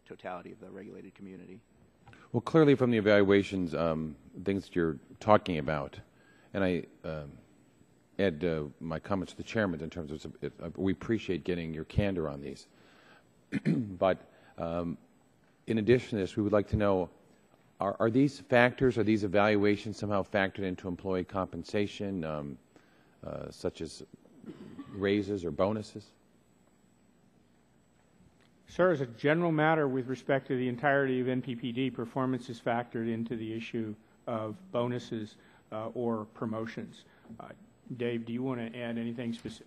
Speaker 7: totality of the regulated community.
Speaker 8: Well, clearly from the evaluations, things that you're talking about, and I add my comments to the chairman in terms of we appreciate getting your candor on these. But in addition to this, we would like to know, are these factors, are these evaluations somehow factored into employee compensation, such as raises or bonuses?
Speaker 6: Sir, as a general matter with respect to the entirety of NPPD, performance is factored into the issue of bonuses or promotions. Dave, do you want to add anything specific?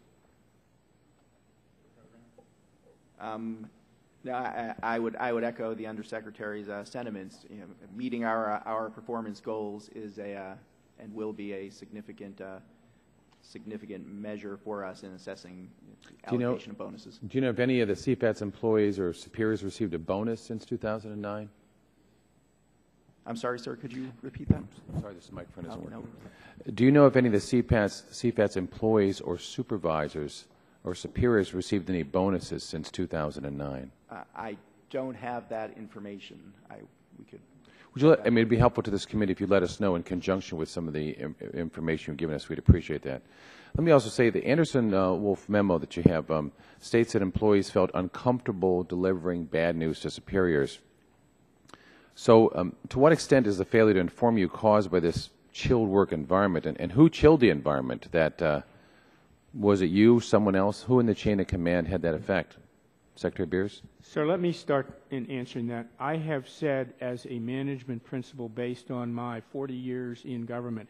Speaker 7: No, I would echo the Undersecretary's sentiments. You know, meeting our performance goals is and will be a significant measure for us in assessing allocation of bonuses.
Speaker 8: Do you know if any of the CFATS employees or superiors received a bonus since 2009?
Speaker 7: I'm sorry, sir. Could you repeat that?
Speaker 8: Sorry, this microphone isn't working.
Speaker 7: No.
Speaker 8: Do you know if any of the CFATS employees or supervisors or superiors received any bonuses since 2009?
Speaker 7: I don't have that information. We could.
Speaker 8: Would you let, I mean, it'd be helpful to this committee if you let us know in conjunction with some of the information you've given us. We'd appreciate that. Let me also say the Anderson-Wolf memo that you have states that employees felt uncomfortable delivering bad news to superiors. So to what extent is the failure to inform you caused by this chilled work environment? And who chilled the environment? That was it you, someone else? Who in the chain of command had that effect? Secretary Beers?
Speaker 6: Sir, let me start in answering that. I have said as a management principle based on my 40 years in government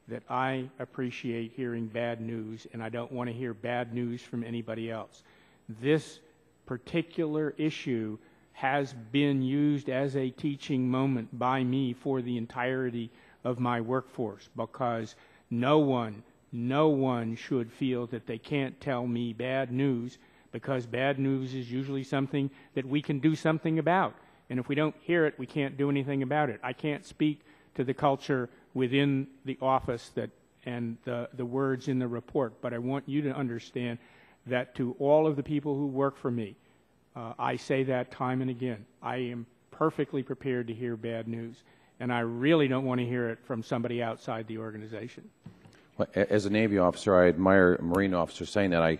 Speaker 6: that I appreciate hearing bad news, and I don't want to hear bad news from anybody else. This particular issue has been used as a teaching moment by me for the entirety of my workforce, because no one should feel that they can't tell me bad news, because bad news is usually something that we can do something about. And if we don't hear it, we can't do anything about it. I can't speak to the culture within the office and the words in the report, but I want you to understand that to all of the people who work for me, I say that time and again. I am perfectly prepared to hear bad news, and I really don't want to hear it from somebody outside the organization.
Speaker 8: Well, as a Navy officer, I admire Marine officers saying that. I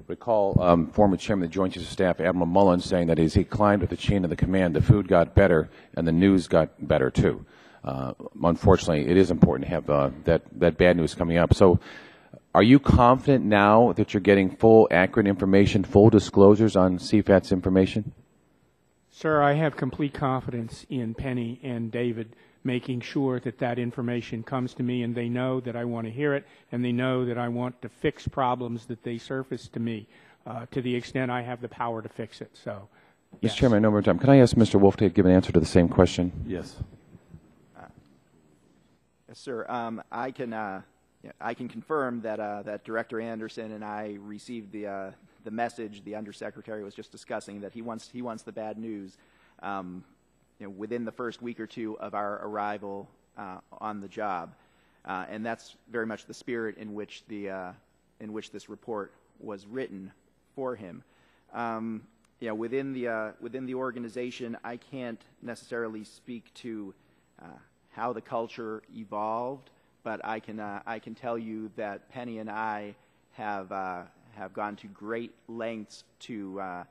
Speaker 8: recall former Chairman of the Joint Chiefs of Staff, Admiral Mullen, saying that as he climbed up the chain of the command, the food got better and the news got better too. Unfortunately, it is important to have that bad news coming up. So are you confident now that you're getting full, accurate information, full disclosures on CFATS information?
Speaker 6: Sir, I have complete confidence in Penny and David making sure that that information comes to me, and they know that I want to hear it, and they know that I want to fix problems that they surface to me to the extent I have the power to fix it. So, yes.
Speaker 8: Mr. Chairman, no more time. Can I ask Mr. Wolf to give an answer to the same question?
Speaker 9: Yes.
Speaker 7: Yes, sir. I can confirm that that Director Anderson and I received the message the Undersecretary was just discussing, that he wants the bad news within the first week or two of our arrival on the job, and that's very much the spirit in which this report was written for him. Within the organization, I can't necessarily speak to how the culture evolved, but I can tell you that Penny and I have gone to great lengths to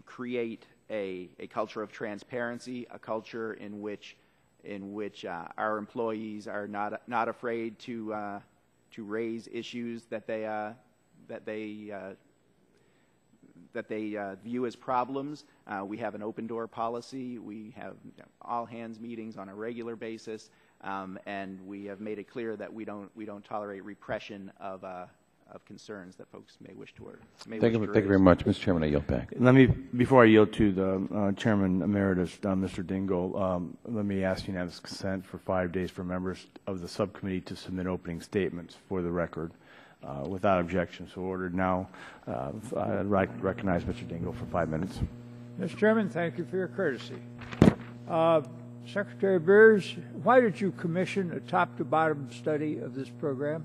Speaker 7: create a culture of transparency, a culture in which our employees are not afraid to raise issues that they view as problems. We have an open door policy. We have all hands meetings on a regular basis, and we have made it clear that we don't tolerate repression of of concerns that folks may wish to
Speaker 8: Thank you very much. Mr. Chairman, I yield back.
Speaker 1: Let me, before I yield to the Chairman Emeritus, Mr. Dingell, let me ask unanimous consent for 5 days for members of the subcommittee to submit opening statements for the record. Without objection, so ordered. Now, I recognize Mr. Dingell for 5 minutes.
Speaker 5: Mr. Chairman, thank you for your courtesy. Secretary Beers, why did you commission a top-to-bottom study of this program?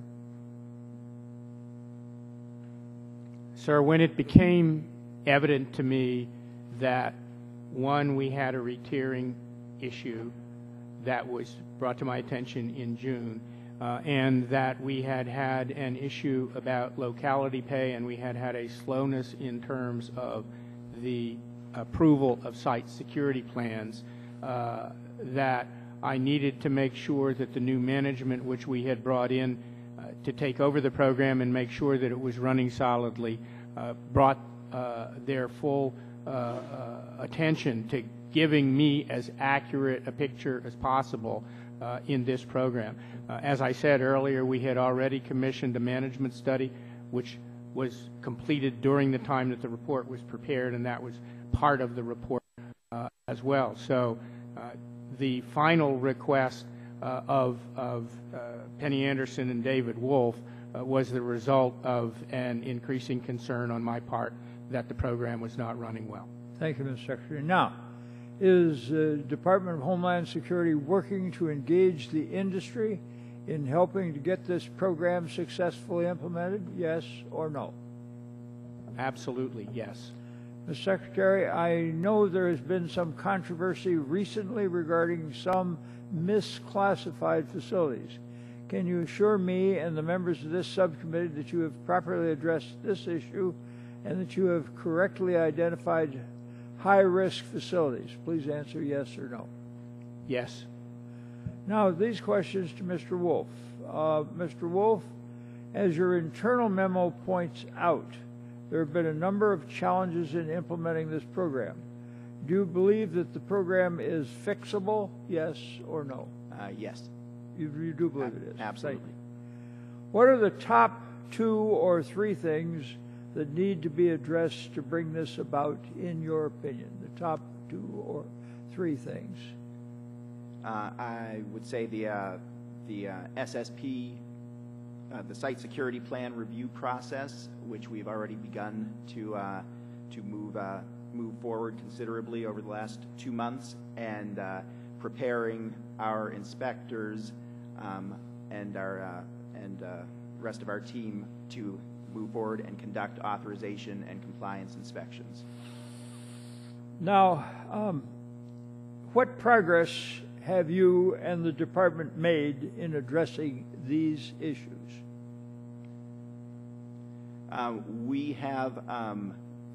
Speaker 6: Sir, when it became evident to me that, one, we had a retiering issue that was brought to my attention in June, and that we had had an issue about locality pay, and we had had a slowness in terms of the approval of site security plans, that I needed to make sure that the new management which we had brought in to take over the program and make sure that it was running solidly brought their full attention to giving me as accurate a picture as possible in this program. As I said earlier, we had already commissioned a management study which was completed during the time that the report was prepared, and that was part of the report as well. So the final request of Penny Anderson and David Wolf was the result of an increasing concern on my part that the program was not running well.
Speaker 5: Thank you, Mr. Secretary. Now, is the Department of Homeland Security working to engage the industry in helping to get this program successfully implemented? Yes or no?
Speaker 6: Absolutely, yes.
Speaker 5: Mr. Secretary, I know there has been some controversy recently regarding some misclassified facilities. Can you assure me and the members of this subcommittee that you have properly addressed this issue and that you have correctly identified high-risk facilities? Please answer yes or no.
Speaker 6: Yes.
Speaker 5: Now, these questions to Mr. Wolf. Mr. Wolf, as your internal memo points out, there have been a number of challenges in implementing this program. Do you believe that the program is fixable, yes or no?
Speaker 7: Yes.
Speaker 5: You do believe it is?
Speaker 7: Absolutely.
Speaker 5: What are the top 2 or 3 things that need to be addressed to bring this about, in your opinion? The top 2 or 3 things.
Speaker 7: I would say the SSP, the Site Security Plan review process, which we've already begun to move forward considerably over the last 2 months, and preparing our inspectors and rest of our team to move forward and conduct authorization and compliance inspections.
Speaker 5: Now, what progress have you and the department made in addressing these issues?
Speaker 7: We have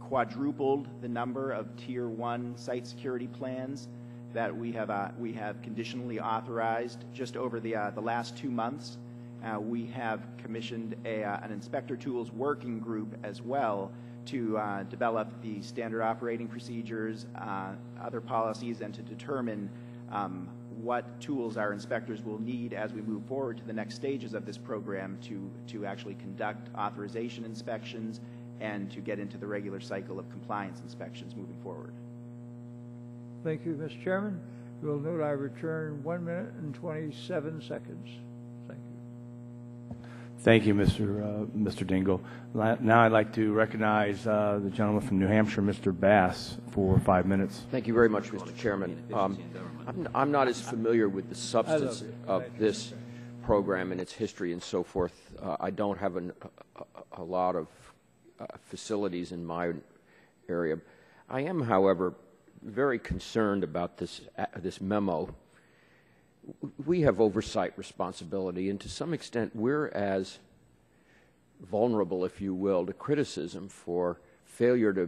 Speaker 7: quadrupled the number of Tier 1 site security plans that we have conditionally authorized just over the last 2 months. We have commissioned an inspector tools working group as well to develop the standard operating procedures, other policies, and to determine what tools our inspectors will need as we move forward to the next stages of this program to actually conduct authorization inspections and to get into the regular cycle of compliance inspections moving forward.
Speaker 5: Thank you, Mr. Chairman. You will note I return 1 minute and 27 seconds. Thank you.
Speaker 1: Thank you, Mr. Dingell. Now I'd like to recognize the gentleman from New Hampshire, Mr. Bass, for 5 minutes.
Speaker 9: Thank you very much, Mr. Chairman. I'm not as familiar with the substance of this program and its history and so forth. I don't have a lot of facilities in my area. I am, however, very concerned about this memo. We have oversight responsibility, and to some extent we're as vulnerable, if you will, to criticism for failure to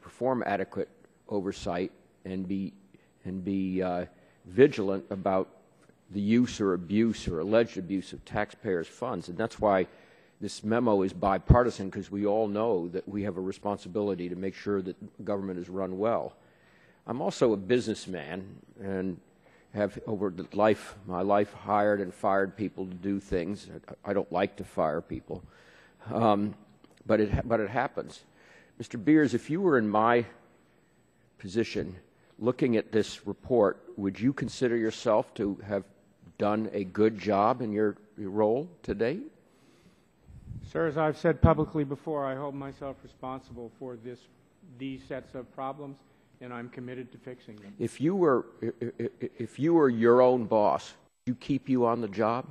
Speaker 9: perform adequate oversight and be vigilant about the use or abuse or alleged abuse of taxpayers' funds. And that's why this memo is bipartisan, because we all know that we have a responsibility to make sure that government is run well. I'm also a businessman and have over my life hired and fired people to do things. I don't like to fire people. but it happens. Mr. Beers, if you were in my position looking at this report, would you consider yourself to have done a good job in your role to date?
Speaker 6: Sir, as I've said publicly before, I hold myself responsible for these sets of problems, and I'm committed to fixing them.
Speaker 9: If you were your own boss, would you keep you on the job?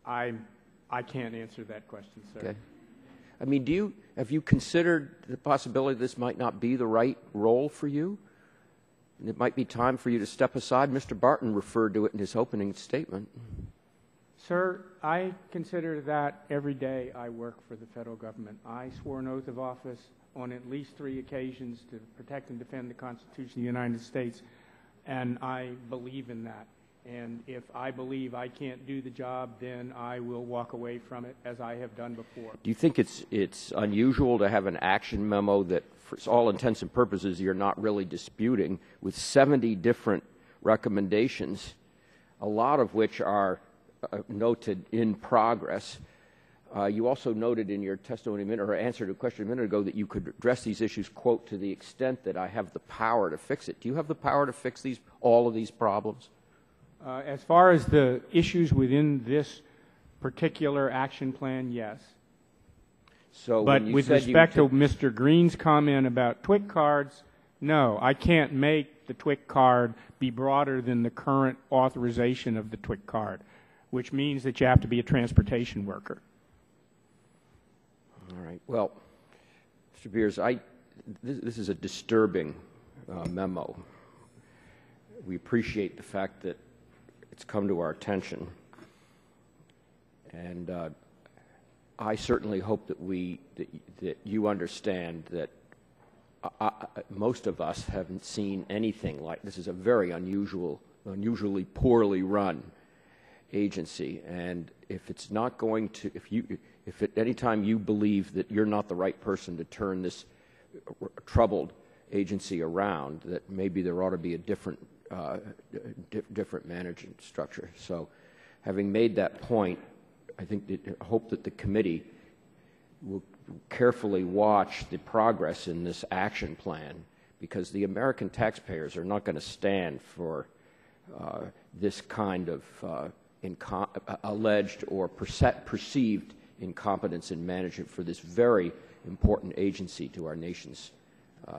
Speaker 6: I can't answer that question, sir.
Speaker 9: Okay. I mean, have you considered the possibility this might not be the right role for you? And it might be time for you to step aside. Mr. Barton referred to it in his opening statement.
Speaker 6: Sir, I consider that every day I work for the federal government. I swore an oath of office on at least 3 occasions to protect and defend the Constitution of the United States, and I believe in that. And if I believe I can't do the job, then I will walk away from it, as I have done before.
Speaker 9: Do you think it's unusual to have an action memo that, for all intents and purposes, you're not really disputing, with 70 different recommendations, a lot of which are noted in progress? You also noted in your testimony or answer to a question a minute ago that you could address these issues, quote, to the extent that I have the power to fix it. Do you have the power to fix all of these problems?
Speaker 6: As far as the issues within this particular action plan, yes.
Speaker 9: So
Speaker 6: but with respect to Mr. Green's comment about TWIC cards, no, I can't make the TWIC card be broader than the current authorization of the TWIC card, which means that you have to be a transportation worker.
Speaker 9: All right. Well, Mr. Beers, this is a disturbing memo. We appreciate the fact that it's come to our attention, and I certainly hope that you understand that most of us haven't seen anything like this. Is a very unusually poorly run agency, and if it's not going to, if at any time you believe that you're not the right person to turn this troubled agency around, that maybe there ought to be a different management structure. So, having made that point, I hope that the committee will carefully watch the progress in this action plan, because the American taxpayers are not going to stand for this kind of alleged or perceived incompetence in management for this very important agency to our nation's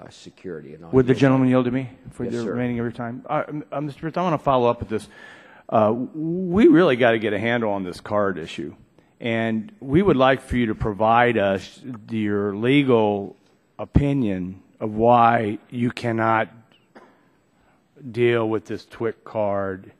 Speaker 9: security. And
Speaker 1: would the gentleman yield to me for
Speaker 9: yes,
Speaker 1: the
Speaker 9: sir.
Speaker 1: remaining of your time? Mr. Pierce, I want to follow up with this. We really got to get a handle on this card issue, and we would like for you to provide us your legal opinion of why you cannot deal with this TWIC card.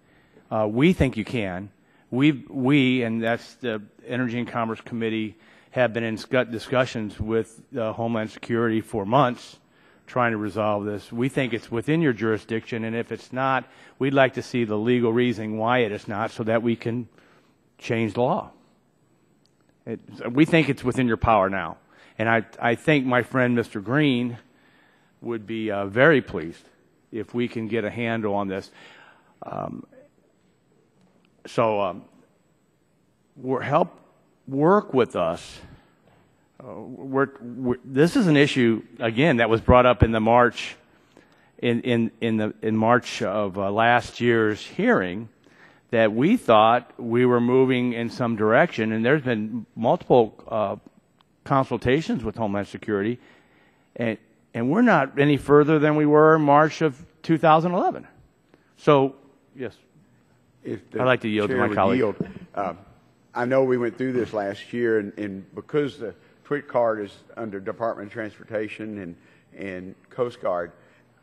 Speaker 1: We think you can. We, and that's the Energy and Commerce Committee, have been in discussions with Homeland Security for months trying to resolve this. We think it's within your jurisdiction, and if it's not, we'd like to see the legal reasoning why it is not, so that we can change the law. We think it's within your power now. And I think my friend Mr. Green would be very pleased if we can get a handle on this. Work with us. This is an issue, again, that was brought up in the March of last year's hearing, that we thought we were moving in some direction, and there's been multiple consultations with Homeland Security, and we're not any further than we were in March of 2011. So, yes, I'd like to yield to my colleague.
Speaker 2: I know we went through this last year, and because the TWIC card is under Department of Transportation and Coast Guard,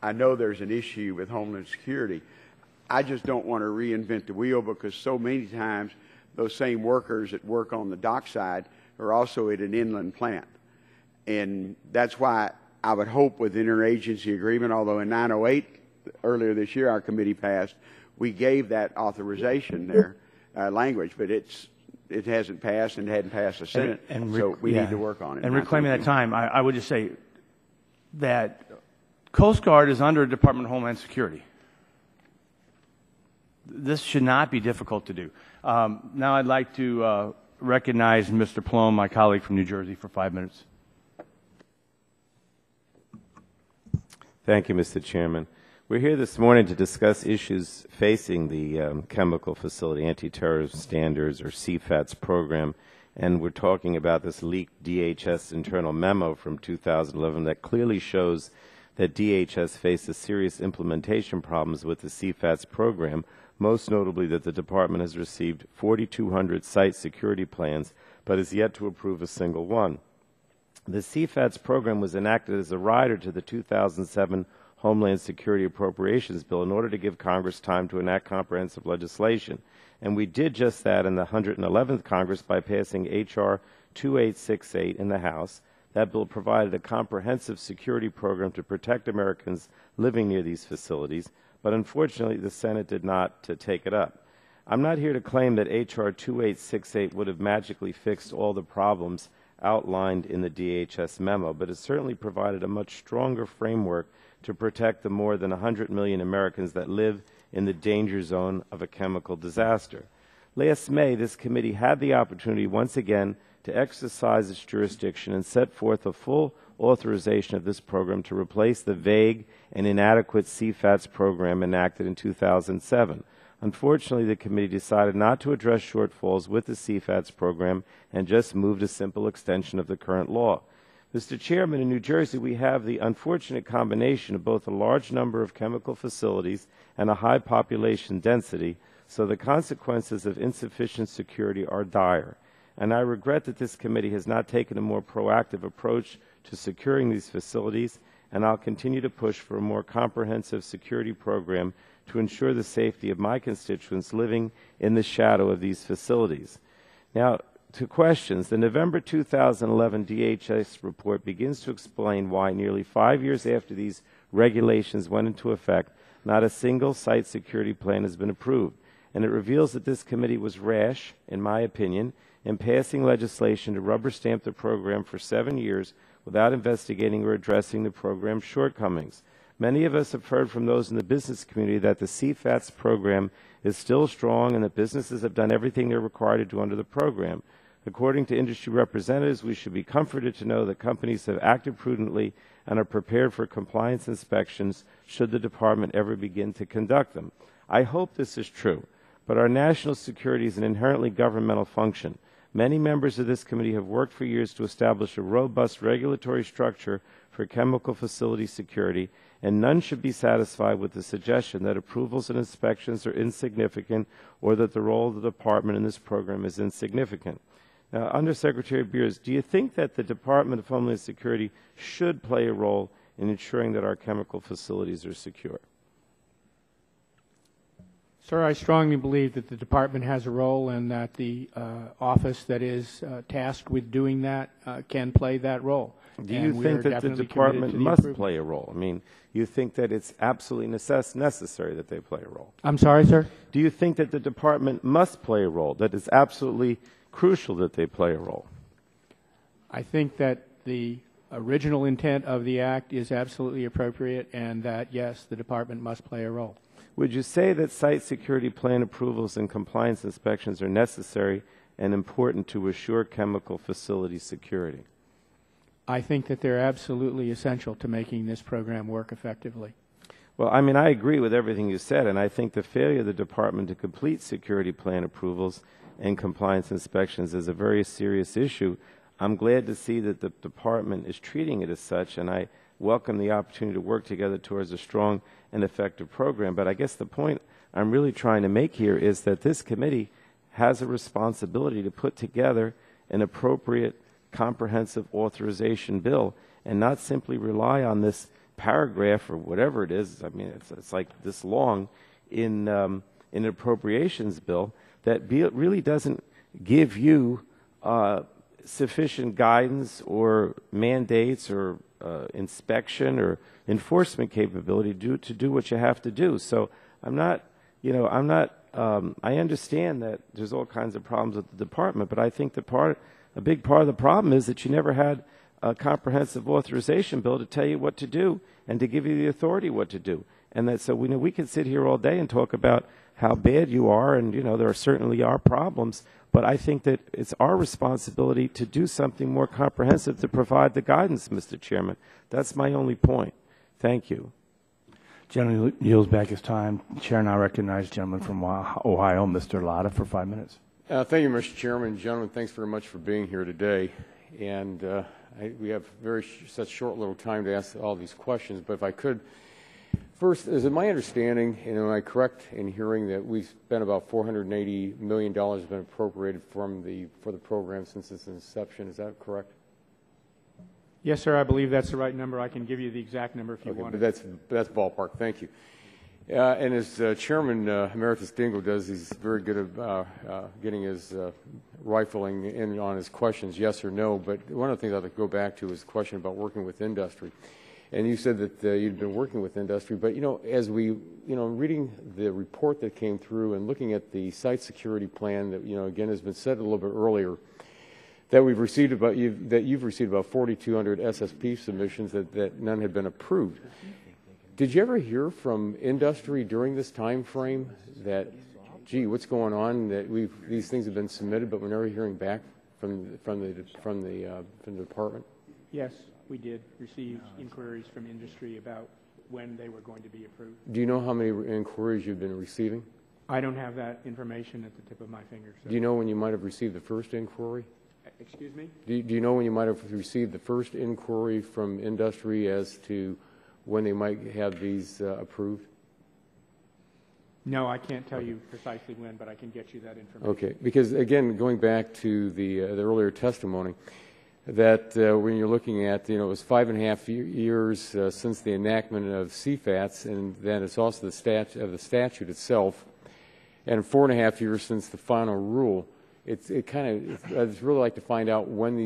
Speaker 2: I know there's an issue with Homeland Security. I just don't want to reinvent the wheel, because so many times those same workers that work on the dockside are also at an inland plant. And that's why I would hope with interagency agreement, although in 908 earlier this year our committee passed, we gave that authorization there, language, but it hasn't passed and hadn't passed the Senate, so we need to work on it.
Speaker 1: And reclaiming that time, I would just say that Coast Guard is under Department of Homeland Security. This should not be difficult to do. Now I'd like to recognize Mr. Plum, my colleague from New Jersey, for 5 minutes.
Speaker 10: Thank you, Mr. Chairman. We're here this morning to discuss issues facing the chemical facility anti-terrorism standards, or CFATS program, and we're talking about this leaked DHS internal memo from 2011 that clearly shows that DHS faces serious implementation problems with the CFATS program, most notably that the department has received 4,200 site security plans but has yet to approve a single one. The CFATS program was enacted as a rider to the 2007 Homeland Security Appropriations Bill in order to give Congress time to enact comprehensive legislation. And we did just that in the 111th Congress by passing H.R. 2868 in the House. That bill provided a comprehensive security program to protect Americans living near these facilities, but unfortunately the Senate did not take it up. I'm not here to claim that H.R. 2868 would have magically fixed all the problems outlined in the DHS memo, but it certainly provided a much stronger framework to protect the more than 100 million Americans that live in the danger zone of a chemical disaster. Last May, this committee had the opportunity once again to exercise its jurisdiction and set forth a full authorization of this program to replace the vague and inadequate CFATS program enacted in 2007. Unfortunately, the committee decided not to address shortfalls with the CFATS program and just moved a simple extension of the current law. Mr. Chairman, in New Jersey, we have the unfortunate combination of both a large number of chemical facilities and a high population density, so the consequences of insufficient security are dire. And I regret that this committee has not taken a more proactive approach to securing these facilities, and I'll continue to push for a more comprehensive security program to ensure the safety of my constituents living in the shadow of these facilities. Now, to questions, the November 2011 DHS report begins to explain why nearly 5 years after these regulations went into effect, not a single site security plan has been approved. And it reveals that this committee was rash, in my opinion, in passing legislation to rubber stamp the program for 7 years without investigating or addressing the program's shortcomings. Many of us have heard from those in the business community that the CFATS program is still strong and that businesses have done everything they're required to do under the program. According to industry representatives, we should be comforted to know that companies have acted prudently and are prepared for compliance inspections should the department ever begin to conduct them. I hope this is true, but our national security is an inherently governmental function. Many members of this committee have worked for years to establish a robust regulatory structure for chemical facility security, and none should be satisfied with the suggestion that approvals and inspections are insignificant or that the role of the department in this program is insignificant. Now, Undersecretary Beers, do you think that the Department of Homeland Security should play a role in ensuring that our chemical facilities are secure?
Speaker 6: Sir, I strongly believe that the department has a role and that the office that is tasked with doing that can play that role.
Speaker 10: Do you think that the department must play a role? I mean, you think that it's absolutely necessary that they play a role?
Speaker 6: I'm sorry, sir?
Speaker 10: Do you think that the department must play a role, that it's absolutely crucial that they play a role?
Speaker 6: I think that the original intent of the Act is absolutely appropriate and that, yes, the department must play a role.
Speaker 10: Would you say that site security plan approvals and compliance inspections are necessary and important to assure chemical facility security?
Speaker 6: I think that they're absolutely essential to making this program work effectively.
Speaker 10: Well, I mean, I agree with everything you said, and I think the failure of the department to complete security plan approvals and compliance inspections is a very serious issue. I'm glad to see that the department is treating it as such, and I welcome the opportunity to work together towards a strong and effective program. But I guess the point I'm really trying to make here is that this committee has a responsibility to put together an appropriate, comprehensive authorization bill and not simply rely on this paragraph or whatever it is. I mean, it's like this long in an appropriations bill that really doesn't give you sufficient guidance or mandates or inspection or enforcement capability to do what you have to do. So I'm not, I understand that there's all kinds of problems with the department, but I think a big part of the problem is that you never had a comprehensive authorization bill to tell you what to do and to give you the authority what to do. And that so we can sit here all day and talk about how bad you are, and there certainly are problems, but I think that it's our responsibility to do something more comprehensive to provide the guidance, Mr. Chairman. That's my only point. Thank you.
Speaker 1: Gentleman yields back his time. Chair now recognizes gentleman from Ohio, Mr. Latta, for 5 minutes.
Speaker 11: Thank you, Mr. Chairman. Gentlemen, thanks very much for being here today. And we have such short little time to ask all these questions, but if I could, first, is it my understanding, and am I correct in hearing that we've spent about $480 million has been appropriated for the program since its inception? Is that correct?
Speaker 6: Yes, sir. I believe that's the right number. I can give you the exact number if you want.
Speaker 11: But that's ballpark. Thank you. And as Chairman Emeritus Dingle does, he's very good at getting his rifling in on his questions, yes or no. But one of the things I'd like to go back to is the question about working with industry. And you said that you'd been working with industry, but as we, reading the report that came through and looking at the site security plan that, again has been said a little bit earlier, that you've received about 4,200 SSP submissions that none had been approved. Did you ever hear from industry during this time frame that, gee, what's going on? That these things have been submitted, but we're never hearing back from the department?
Speaker 6: Yes, we did receive inquiries from industry about when they were going to be approved.
Speaker 11: Do you know how many inquiries you've been receiving?
Speaker 6: I don't have that information at the tip of my fingers. So.
Speaker 11: Do you know when you might have received the first inquiry?
Speaker 6: Excuse me?
Speaker 11: Do you know when you might have received the first inquiry from industry as to when they might have these approved?
Speaker 6: No, I can't tell you precisely when, but I can get you that information.
Speaker 11: Okay, because again, going back to the earlier testimony, that when you're looking at, it was 5.5 years since the enactment of CFATS, and then it's also the statute itself, and 4.5 years since the final rule. I'd really like to find out when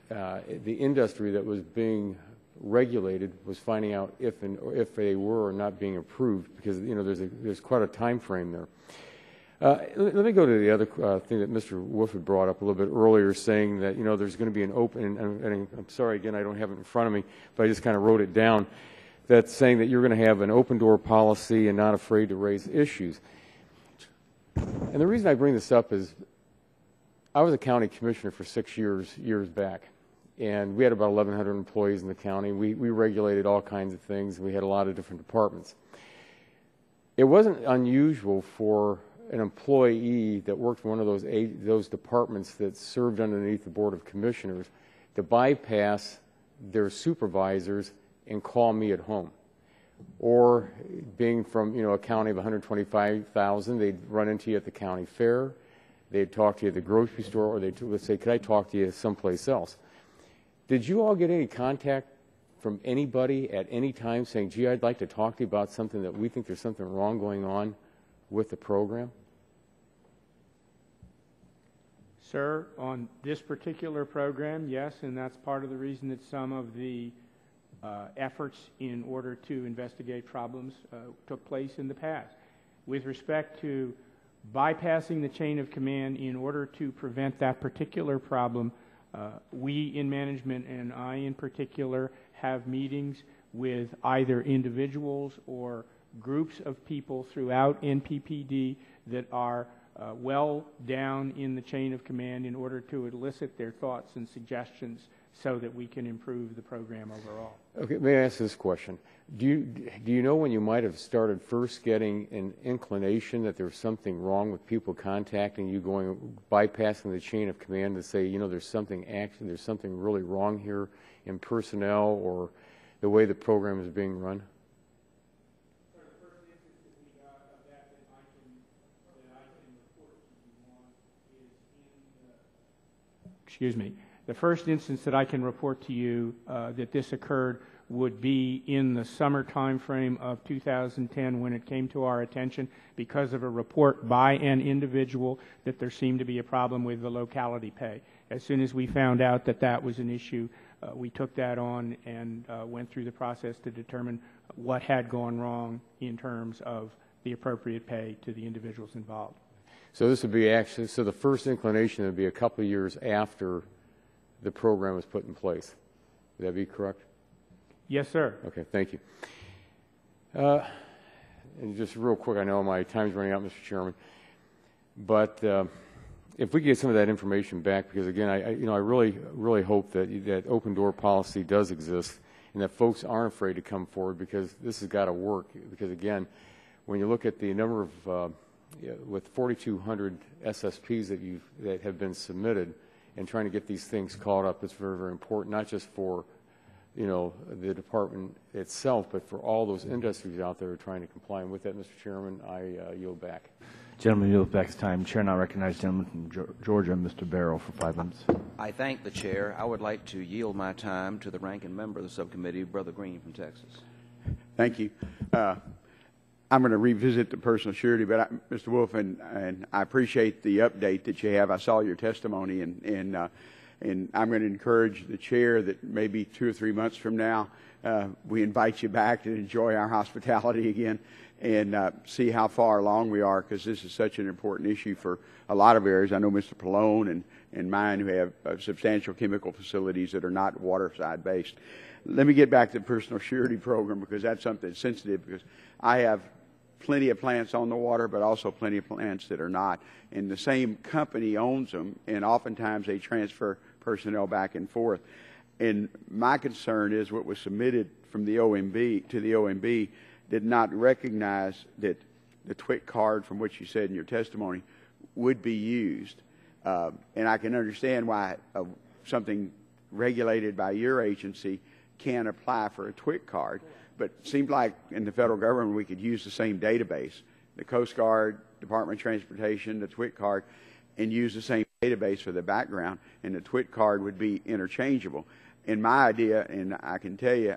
Speaker 11: the industry that was being regulated was finding out if they were or not being approved, because there's quite a time frame there. Let me go to the other thing that Mr. Wolf had brought up a little bit earlier, saying that there's going to be an open, and I'm sorry again, I don't have it in front of me, but I just kind of wrote it down. That's saying that you're going to have an open door policy and not afraid to raise issues. And the reason I bring this up is I was a county commissioner for 6 years back, and we had about 1,100 employees in the county. We regulated all kinds of things. We had a lot of different departments. It wasn't unusual for an employee that worked for one of those departments that served underneath the Board of Commissioners to bypass their supervisors and call me at home. Or being from a county of 125,000, they'd run into you at the county fair. They'd talk to you at the grocery store, or they'd say, could I talk to you someplace else? Did you all get any contact from anybody at any time saying, gee, I'd like to talk to you about something that we think there's something wrong going on with the program?
Speaker 6: Sir, on this particular program, yes, and that's part of the reason that some of the efforts in order to investigate problems took place in the past. With respect to bypassing the chain of command in order to prevent that particular problem, we in management, and I in particular, have meetings with either individuals or groups of people throughout NPPD that are well down in the chain of command in order to elicit their thoughts and suggestions so that we can improve the program overall.
Speaker 11: Okay, may I ask this question? Do you know when you might have started first getting an inclination that there's something wrong with people contacting you, bypassing the chain of command to say, there's something really wrong here in personnel or the way the program is being run?
Speaker 6: Excuse me. The first instance that I can report to you that this occurred would be in the summer time frame of 2010 when it came to our attention because of a report by an individual that there seemed to be a problem with the locality pay. As soon as we found out that that was an issue, we took that on and went through the process to determine what had gone wrong in terms of the appropriate pay to the individuals involved.
Speaker 11: So this would be so the first inclination would be a couple of years after the program was put in place. Would that be correct?
Speaker 6: Yes, sir.
Speaker 11: Okay, thank you. And just real quick, I know my time's running out, Mr. Chairman, but if we get some of that information back, because again, I really hope that open door policy does exist, and that folks aren't afraid to come forward, because this has got to work. Because again, when you look at the number of with 4,200 SSPs that have been submitted, and trying to get these things caught up, it's very, very important, not just for the department itself, but for all those industries out there trying to comply. And with that, Mr. Chairman, I yield back.
Speaker 1: Gentleman yields back his time. Chair now recognizes gentleman from Georgia, Mr. Barrow, for 5 minutes.
Speaker 12: I thank the chair. I would like to yield my time to the ranking member of the subcommittee, Brother Green from Texas.
Speaker 2: Thank you. I'm going to revisit the personal surety, but Mr. Wolf, and I appreciate the update that you have. I saw your testimony, and I'm going to encourage the chair that maybe 2 or 3 months from now, we invite you back to enjoy our hospitality again and see how far along we are, because this is such an important issue for a lot of areas. I know Mr. Pallone and mine who have substantial chemical facilities that are not waterside based. Let me get back to the personal surety program, because that's something that's sensitive, because I have plenty of plants on the water, but also plenty of plants that are not. And the same company owns them, and oftentimes they transfer personnel back and forth. And my concern is what was submitted from the OMB to the OMB did not recognize that the TWIC card, from what you said in your testimony, would be used. And I can understand why something regulated by your agency can't apply for a TWIC card. But it seemed like in the federal government we could use the same database, the Coast Guard, Department of Transportation, the TWIC card, and use the same database for the background, and the TWIC card would be interchangeable. And my idea, and I can tell you,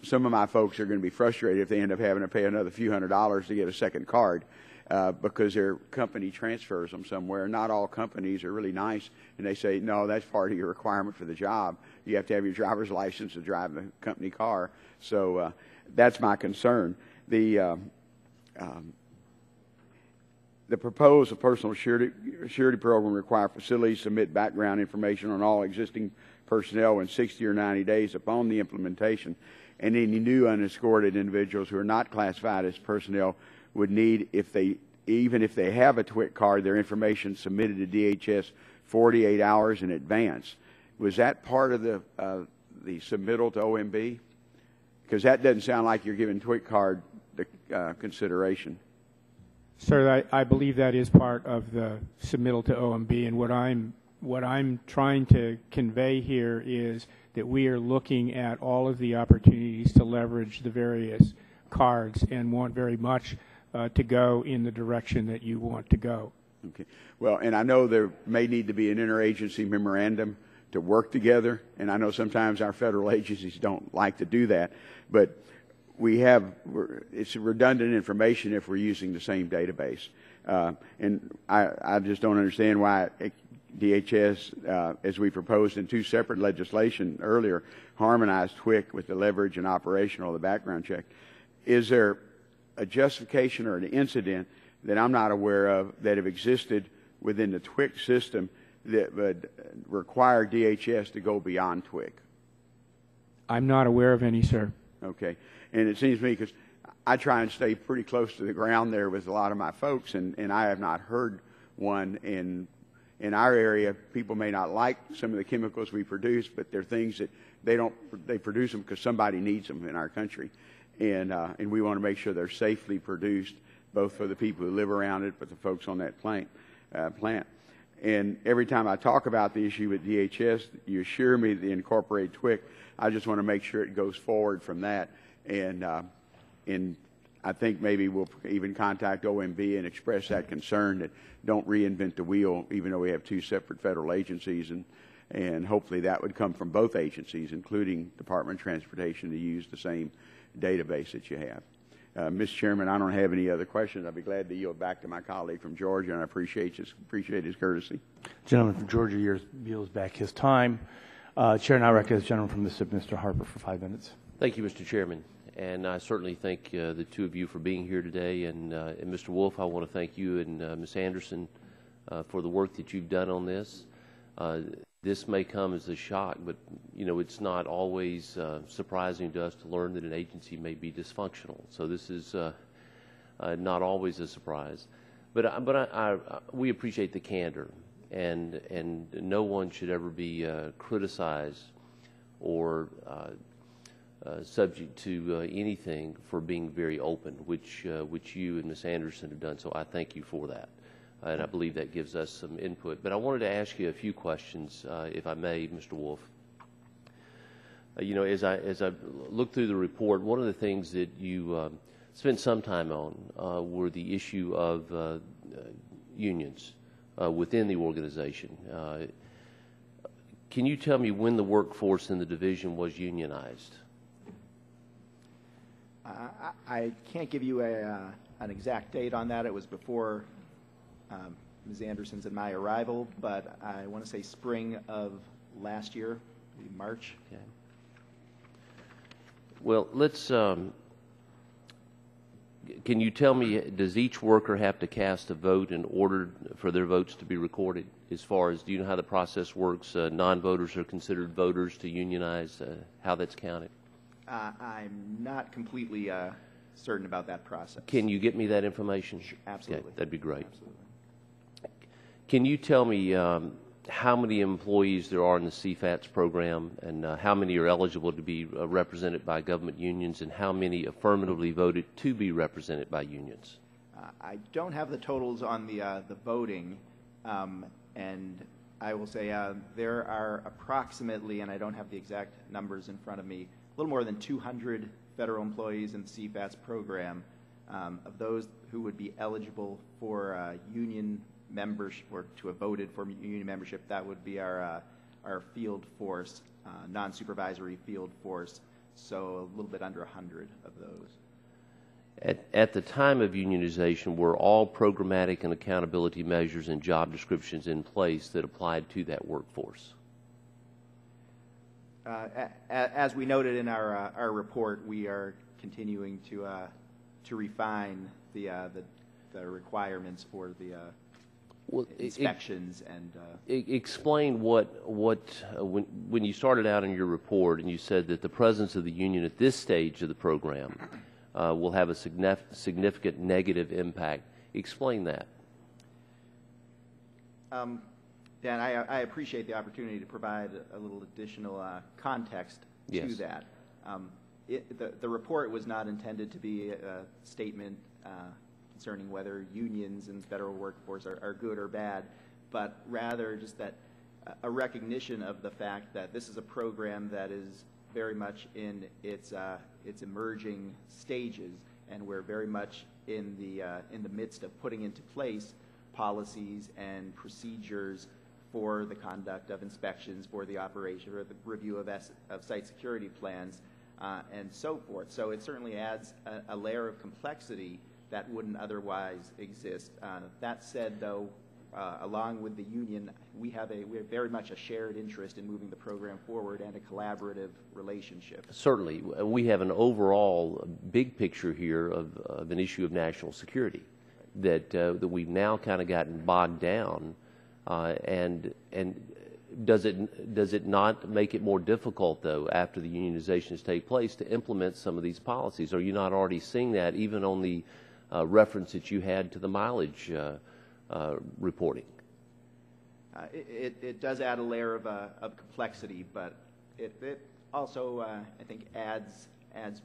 Speaker 2: some of my folks are going to be frustrated if they end up having to pay another few $100s to get a second card, because their company transfers them somewhere. Not all companies are really nice, and they say, no, that's part of your requirement for the job. You have to have your driver's license to drive the company car. So that's my concern. The proposed personal surety program require facilities to submit background information on all existing personnel in 60 or 90 days upon the implementation, and any new unescorted individuals who are not classified as personnel would need, even if they have a TWIC card, their information submitted to DHS 48 hours in advance. Was that part of the submittal to OMB? Because that doesn't sound like you're giving TWIC card the consideration.
Speaker 6: Sir, I believe that is part of the submittal to OMB, and what I'm trying to convey here is that we are looking at all of the opportunities to leverage the various cards and want very much to go in the direction that you want to go.
Speaker 2: Okay. Well, and I know there may need to be an interagency memorandum to work together, and I know sometimes our federal agencies don't like to do that, but it's redundant information if we're using the same database. And I just don't understand why DHS, as we proposed in 2 separate legislation earlier, harmonized TWIC with the leverage and operational of the background check. Is there a justification or an incident that I'm not aware of that have existed within the TWIC system that would require DHS to go beyond TWIC?
Speaker 6: I'm not aware of any, sir.
Speaker 2: Okay. And it seems to me, because I try and stay pretty close to the ground there with a lot of my folks, and I have not heard one in our area. People may not like some of the chemicals we produce, but they're things that they produce them because somebody needs them in our country. And we want to make sure they're safely produced, both for the people who live around it, but the folks on that plant. And every time I talk about the issue with DHS, you assure me that they incorporate TWIC. I just want to make sure it goes forward from that. And I think maybe we'll even contact OMB and express that concern that don't reinvent the wheel, even though we have 2 separate federal agencies. And hopefully that would come from both agencies, including Department of Transportation, to use the same database that you have. Mr. Chairman, I don't have any other questions. I'd be glad to yield back to my colleague from Georgia, and I appreciate his courtesy.
Speaker 1: Gentleman from Georgia yields back his time. Chair now recognizes the gentleman from Mississippi, Mr. Harper, for 5 minutes.
Speaker 13: Thank you, Mr. Chairman. And I certainly thank the 2 of you for being here today. And Mr. Wolf, I want to thank you and Ms. Anderson for the work that you've done on this. This may come as a shock, but it's not always surprising to us to learn that an agency may be dysfunctional. So this is not always a surprise. we appreciate the candor, and no one should ever be criticized or subject to anything for being very open, which you and Ms. Anderson have done. So I thank you for that, and I believe that gives us some input. But I wanted to ask you a few questions, if I may, Mr. Wolf. You know, as I looked through the report, one of the things that you spent some time on were the issue of unions within the organization. Can you tell me when the workforce in the division was unionized?
Speaker 7: I can't give you an exact date on that. It was before Ms. Anderson's and my arrival, but I want to say spring of last year, maybe March.
Speaker 13: Okay. Well, let's. Can you tell me, does each worker have to cast a vote in order for their votes to be recorded? As far as, do you know how the process works? Non-voters are considered voters to unionize. How that's counted?
Speaker 7: I'm not completely certain about that process.
Speaker 13: Can you get me that information?
Speaker 7: Sure, absolutely.
Speaker 13: Okay, that'd be great.
Speaker 7: Absolutely.
Speaker 13: Can you tell me how many employees there are in the CFATS program, and how many are eligible to be represented by government unions, and how many affirmatively voted to be represented by unions?
Speaker 7: I don't have the totals on the voting, and I will say there are approximately, and I don't have the exact numbers in front of me, a little more than 200 federal employees in the CFATS program. Of those who would be eligible for union membership, or to have voted for union membership, that would be our field force, non-supervisory field force, so a little bit under 100 of those.
Speaker 13: At the time of unionization, were all programmatic and accountability measures and job descriptions in place that applied to that workforce?
Speaker 7: As we noted in our report, we are continuing to refine the requirements for the inspections and
Speaker 13: explain when you started out in your report and you said that the presence of the union at this stage of the program will have a significant negative impact. Explain that.
Speaker 7: Dan, I appreciate the opportunity to provide a little additional context to that. The report was not intended to be a statement concerning whether unions in the federal workforce are good or bad, but rather just that a recognition of the fact that this is a program that is very much in its emerging stages, and we're very much in the midst of putting into place policies and procedures for the conduct of inspections, for the operation or the review of site security plans, and so forth. So it certainly adds a layer of complexity that wouldn't otherwise exist. That said, though, along with the union, we have very much a shared interest in moving the program forward and a collaborative relationship.
Speaker 13: Certainly. We have an overall big picture here of an issue of national security that we've now kind of gotten bogged down, and does it not make it more difficult, though, after the unionizations take place, to implement some of these policies? Are you not already seeing that even on the reference that you had to the mileage reporting?
Speaker 7: It does add a layer of complexity, but it also, I think, adds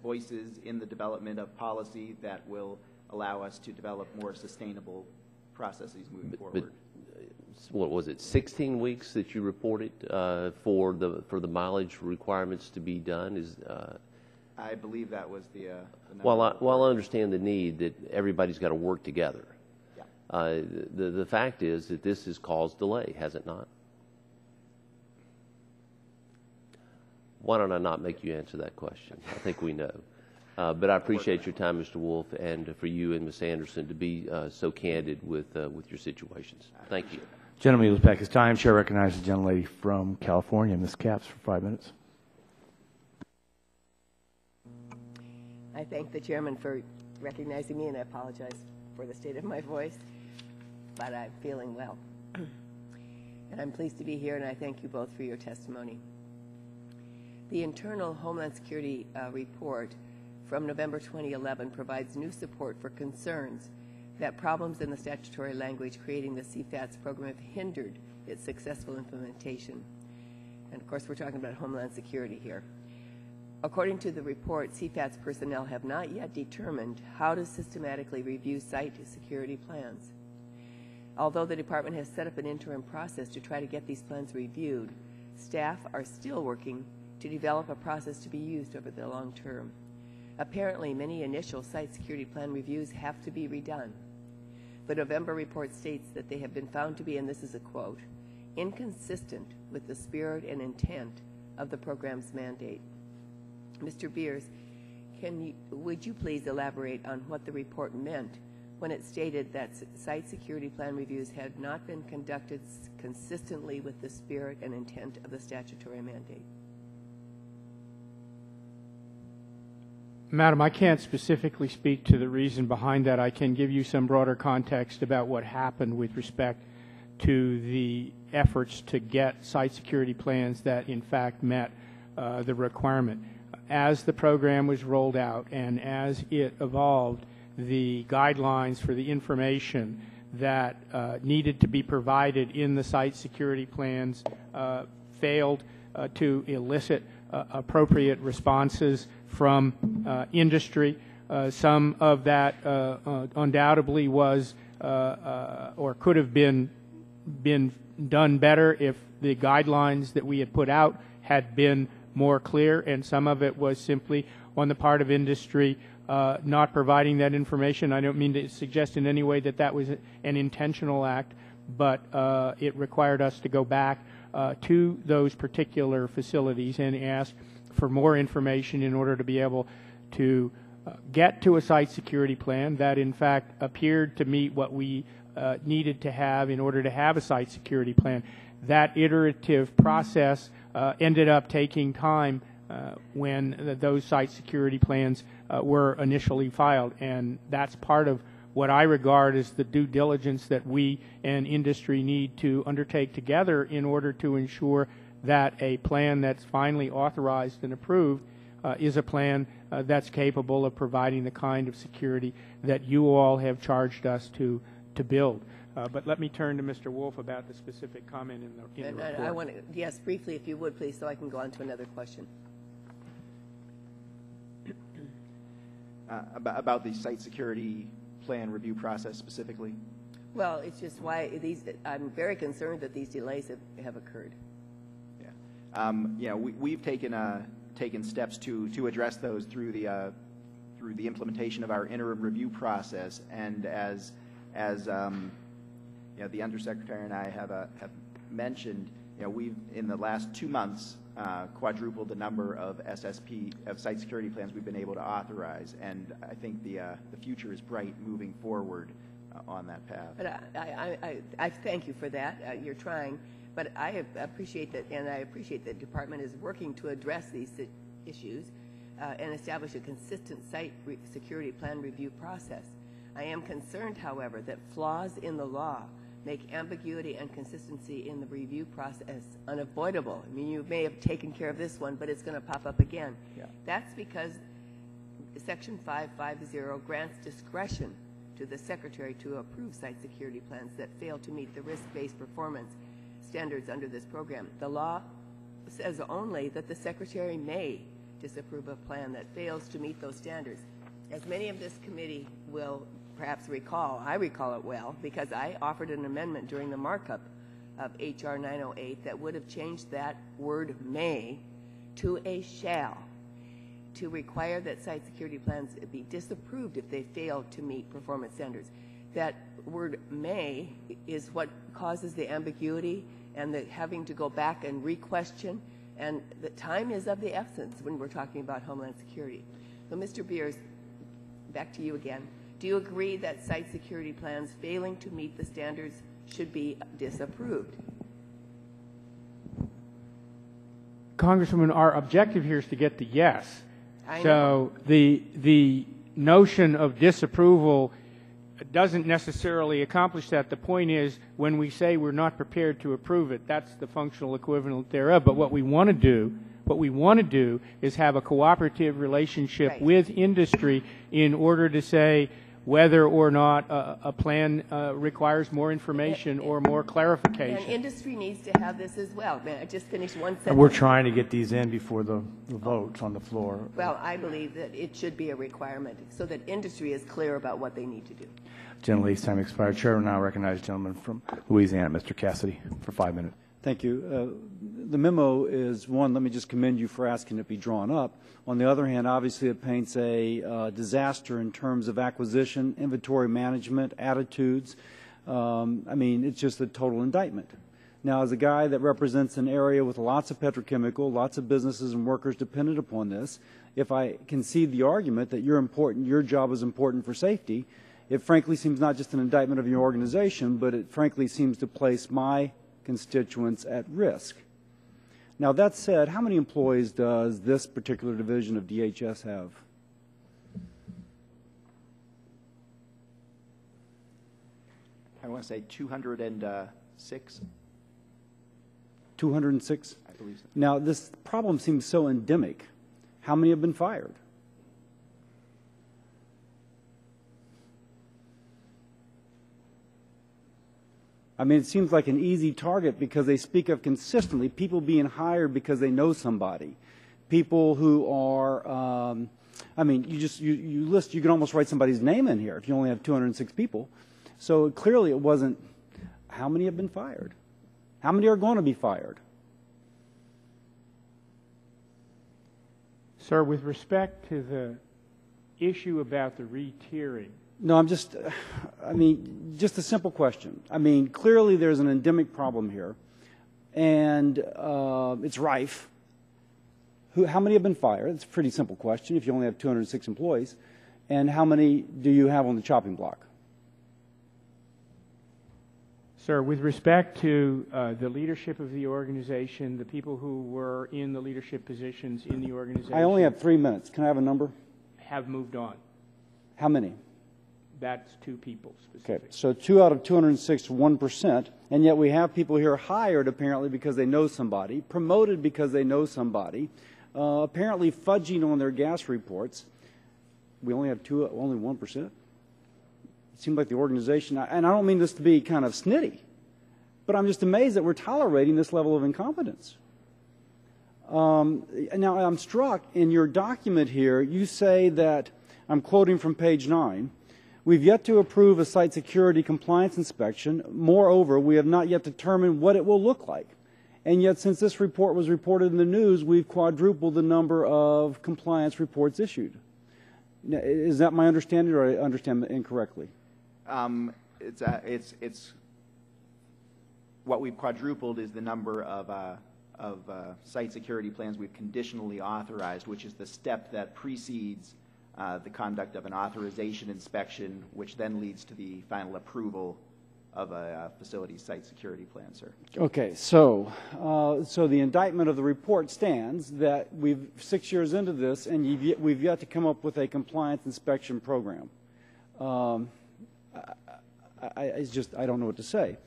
Speaker 7: voices in the development of policy that will allow us to develop more sustainable processes moving forward.
Speaker 13: What was it, 16 weeks that you reported for the mileage requirements to be done?
Speaker 7: I believe that was the number.
Speaker 13: While I understand the need that everybody's got to work together,
Speaker 7: yeah.
Speaker 13: The fact is that this has caused delay, has it not? Why don't I not make you answer that question? I think we know. But I appreciate your time, Mr. Wolf, and for you and Ms. Anderson to be so candid with your situations. Thank you.
Speaker 1: Gentleman yields back his time. Chair recognizes the gentlelady from California, Ms. Capps, for 5 minutes.
Speaker 14: I thank the chairman for recognizing me, and I apologize for the state of my voice, but I'm feeling well. And I'm pleased to be here, and I thank you both for your testimony. The Internal Homeland Security report from November 2011 provides new support for concerns that problems in the statutory language creating the CFATS program have hindered its successful implementation. And of course, we're talking about Homeland Security here. According to the report, CFATS personnel have not yet determined how to systematically review site security plans. Although the department has set up an interim process to try to get these plans reviewed, staff are still working to develop a process to be used over the long term. Apparently, many initial site security plan reviews have to be redone. The November report states that they have been found to be, and this is a quote, inconsistent with the spirit and intent of the program's mandate. Mr. Beers, would you please elaborate on what the report meant when it stated that site security plan reviews had not been conducted consistently with the spirit and intent of the statutory mandate?
Speaker 6: Madam, I can't specifically speak to the reason behind that. I can give you some broader context about what happened with respect to the efforts to get site security plans that in fact met the requirement. As the program was rolled out and as it evolved, the guidelines for the information that needed to be provided in the site security plans failed to elicit appropriate responses from industry. Some of that undoubtedly was or could have been done better if the guidelines that we had put out had been more clear, and some of it was simply on the part of industry not providing that information. I don't mean to suggest in any way that that was an intentional act, but it required us to go back to those particular facilities and ask for more information in order to be able to get to a site security plan that in fact appeared to meet what we needed to have in order to have a site security plan. That iterative process ended up taking time when those site security plans were initially filed, and that's part of what I regard as the due diligence that we and industry need to undertake together in order to ensure that a plan that's finally authorized and approved is a plan that's capable of providing the kind of security that you all have charged us to build. But let me turn to Mr. Wolf about the specific comment in the report.
Speaker 14: I want to, yes, briefly, if you would, please, so I can go on to another question.
Speaker 7: About the site security plan review process specifically?
Speaker 14: Well, it's just why I'm very concerned that these delays have occurred.
Speaker 7: Yeah. We've taken steps to address those through the implementation of our interim review process, and as the Undersecretary and I have mentioned, we've in the last 2 months quadrupled the number of site security plans we've been able to authorize, and I think the future is bright moving forward on that path.
Speaker 14: But I thank you for that. You're trying, but I appreciate that, and I appreciate that the department is working to address these issues and establish a consistent site security plan review process. I am concerned, however, that flaws in the law make ambiguity and consistency in the review process unavoidable. I mean, you may have taken care of this one, but it's going to pop up again. Yeah. That's because Section 550 grants discretion to the Secretary to approve site security plans that fail to meet the risk-based performance standards under this program. The law says only that the Secretary may disapprove a plan that fails to meet those standards. As many of this committee will perhaps recall, I recall it well, because I offered an amendment during the markup of H.R. 908 that would have changed that word may to a shall, to require that site security plans be disapproved if they fail to meet performance standards. That word may is what causes the ambiguity and the having to go back and re-question, and the time is of the essence when we're talking about Homeland Security. So, Mr. Beers, back to you again. Do you agree that site security plans failing to meet the standards should be disapproved?
Speaker 6: Congresswoman, our objective here is to get the yes. So the notion of disapproval doesn't necessarily accomplish that. The point is, when we say we're not prepared to approve it, that's the functional equivalent thereof. But what we want to do is have a cooperative relationship with industry in order to say, whether or not a plan requires more information or more clarification.
Speaker 14: And industry needs to have this as well. Man, I just finished one sentence.
Speaker 15: We're trying to get these in before the votes on the floor.
Speaker 14: Well, I believe that it should be a requirement so that industry is clear about what they need to do.
Speaker 15: Gentleman's time expired. Chair will now recognize the gentleman from Louisiana, Mr. Cassidy, for 5 minutes.
Speaker 16: Thank you. The memo is one, let me just commend you for asking it be drawn up. On the other hand, obviously it paints a disaster in terms of acquisition, inventory management, attitudes. I mean, it's just a total indictment. Now, as a guy that represents an area with lots of petrochemical, lots of businesses and workers dependent upon this, if I concede the argument that you're important, your job is important for safety, it frankly seems not just an indictment of your organization, but it frankly seems to place my constituents at risk. Now, that said, how many employees does this particular division of DHS have?
Speaker 7: I want to say 206.
Speaker 16: 206?
Speaker 7: I believe so.
Speaker 16: Now, this problem seems so endemic. How many have been fired? I mean, it seems like an easy target because they speak of consistently people being hired because they know somebody. People who are, I mean, you list, you can almost write somebody's name in here if you only have 206 people. So clearly it wasn't, how many have been fired? How many are going to be fired?
Speaker 6: Sir, with respect to the issue about the re-tiering,
Speaker 16: No, I'm just, I mean, just a simple question. I mean, clearly there's an endemic problem here, and it's rife. How many have been fired? It's a pretty simple question if you only have 206 employees. And how many do you have on the chopping block?
Speaker 6: Sir, with respect to the leadership of the organization, the people who were in the leadership positions in the organization...
Speaker 16: I only have 3 minutes. Can I have a number?
Speaker 6: ...have moved on.
Speaker 16: How many?
Speaker 6: That's 2 people specifically.
Speaker 16: Okay, so 2 out of 206, 1%, and yet we have people here hired apparently because they know somebody, promoted because they know somebody, apparently fudging on their gas reports. We only have only 1%. It seemed like the organization, and I don't mean this to be kind of snitty, but I'm just amazed that we're tolerating this level of incompetence. Now, I'm struck in your document here, you say that, I'm quoting from page 9, we've yet to approve a site security compliance inspection. Moreover, we have not yet determined what it will look like. And yet, since this report was reported in the news, we've quadrupled the number of compliance reports issued. Now, is that my understanding, or I understand incorrectly?
Speaker 7: It's what we've quadrupled is the number of site security plans we've conditionally authorized, which is the step that precedes the conduct of an authorization inspection, which then leads to the final approval of a facility site security plan, sir.
Speaker 16: Okay, so the indictment of the report stands that we've 6 years into this, and we've yet to come up with a compliance inspection program. I don't know what to say.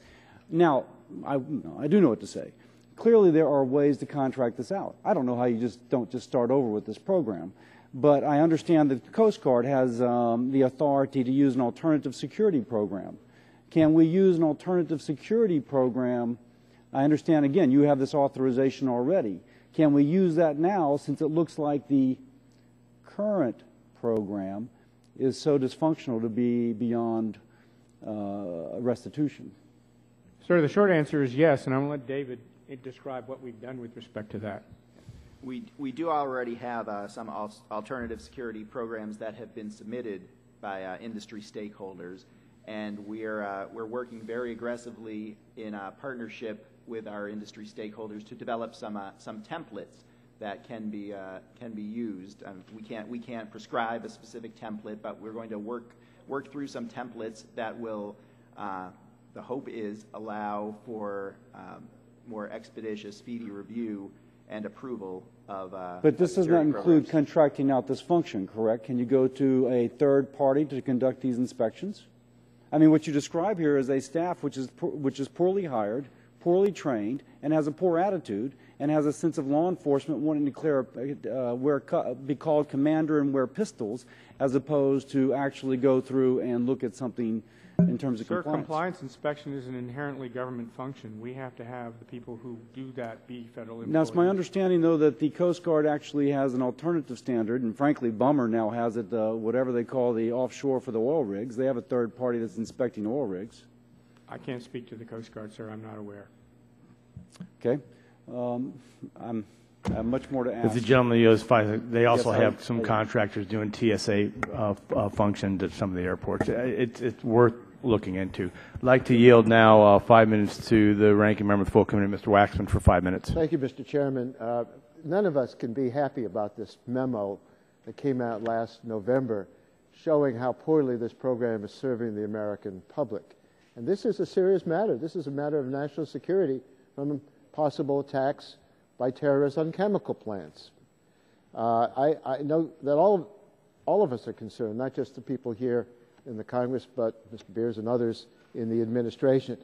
Speaker 16: Now, I do know what to say. Clearly, there are ways to contract this out. I don't know how you don't just start over with this program. But I understand that the Coast Guard has the authority to use an alternative security program. Can we use an alternative security program? I understand, again, you have this authorization already. Can we use that now, since it looks like the current program is so dysfunctional to be beyond restitution?
Speaker 6: Sir, the short answer is yes, and I'm going to let David describe what we've done with respect to that.
Speaker 7: We do already have some alternative security programs that have been submitted by industry stakeholders, and we're working very aggressively in partnership with our industry stakeholders to develop some templates that can be used. We can't prescribe a specific template, but we're going to work through some templates that will, the hope is, allow for more expeditious, speedy review and approval of
Speaker 16: But this does not include contracting out this function, correct? Can you go to a third party to conduct these inspections? I mean, what you describe here is a staff which is poorly hired, poorly trained, and has a poor attitude, and has a sense of law enforcement wanting to be called commander and wear pistols, as opposed to actually go through and look at something in terms of compliance.
Speaker 6: Compliance inspection is an inherently government function. We have to have the people who do that be federal employees.
Speaker 16: Now, it's my understanding, though, that the Coast Guard actually has an alternative standard, and frankly, Bummer now has it, whatever they call the offshore for the oil rigs. They have a third party that's inspecting oil rigs.
Speaker 6: I can't speak to the Coast Guard, sir. I'm not aware.
Speaker 16: Okay. I have much more to ask.
Speaker 15: If the gentleman knows, they also have some contractors doing TSA functions at some of the airports. It's worth looking into. I'd like to yield now 5 minutes to the ranking member of the full committee, Mr. Waxman, for 5 minutes.
Speaker 3: Thank you, Mr. Chairman. None of us can be happy about this memo that came out last November showing how poorly this program is serving the American public. And this is a serious matter. This is a matter of national security from possible attacks by terrorists on chemical plants. I know that all of us are concerned, not just the people here in the Congress, but Mr. Beers and others in the administration.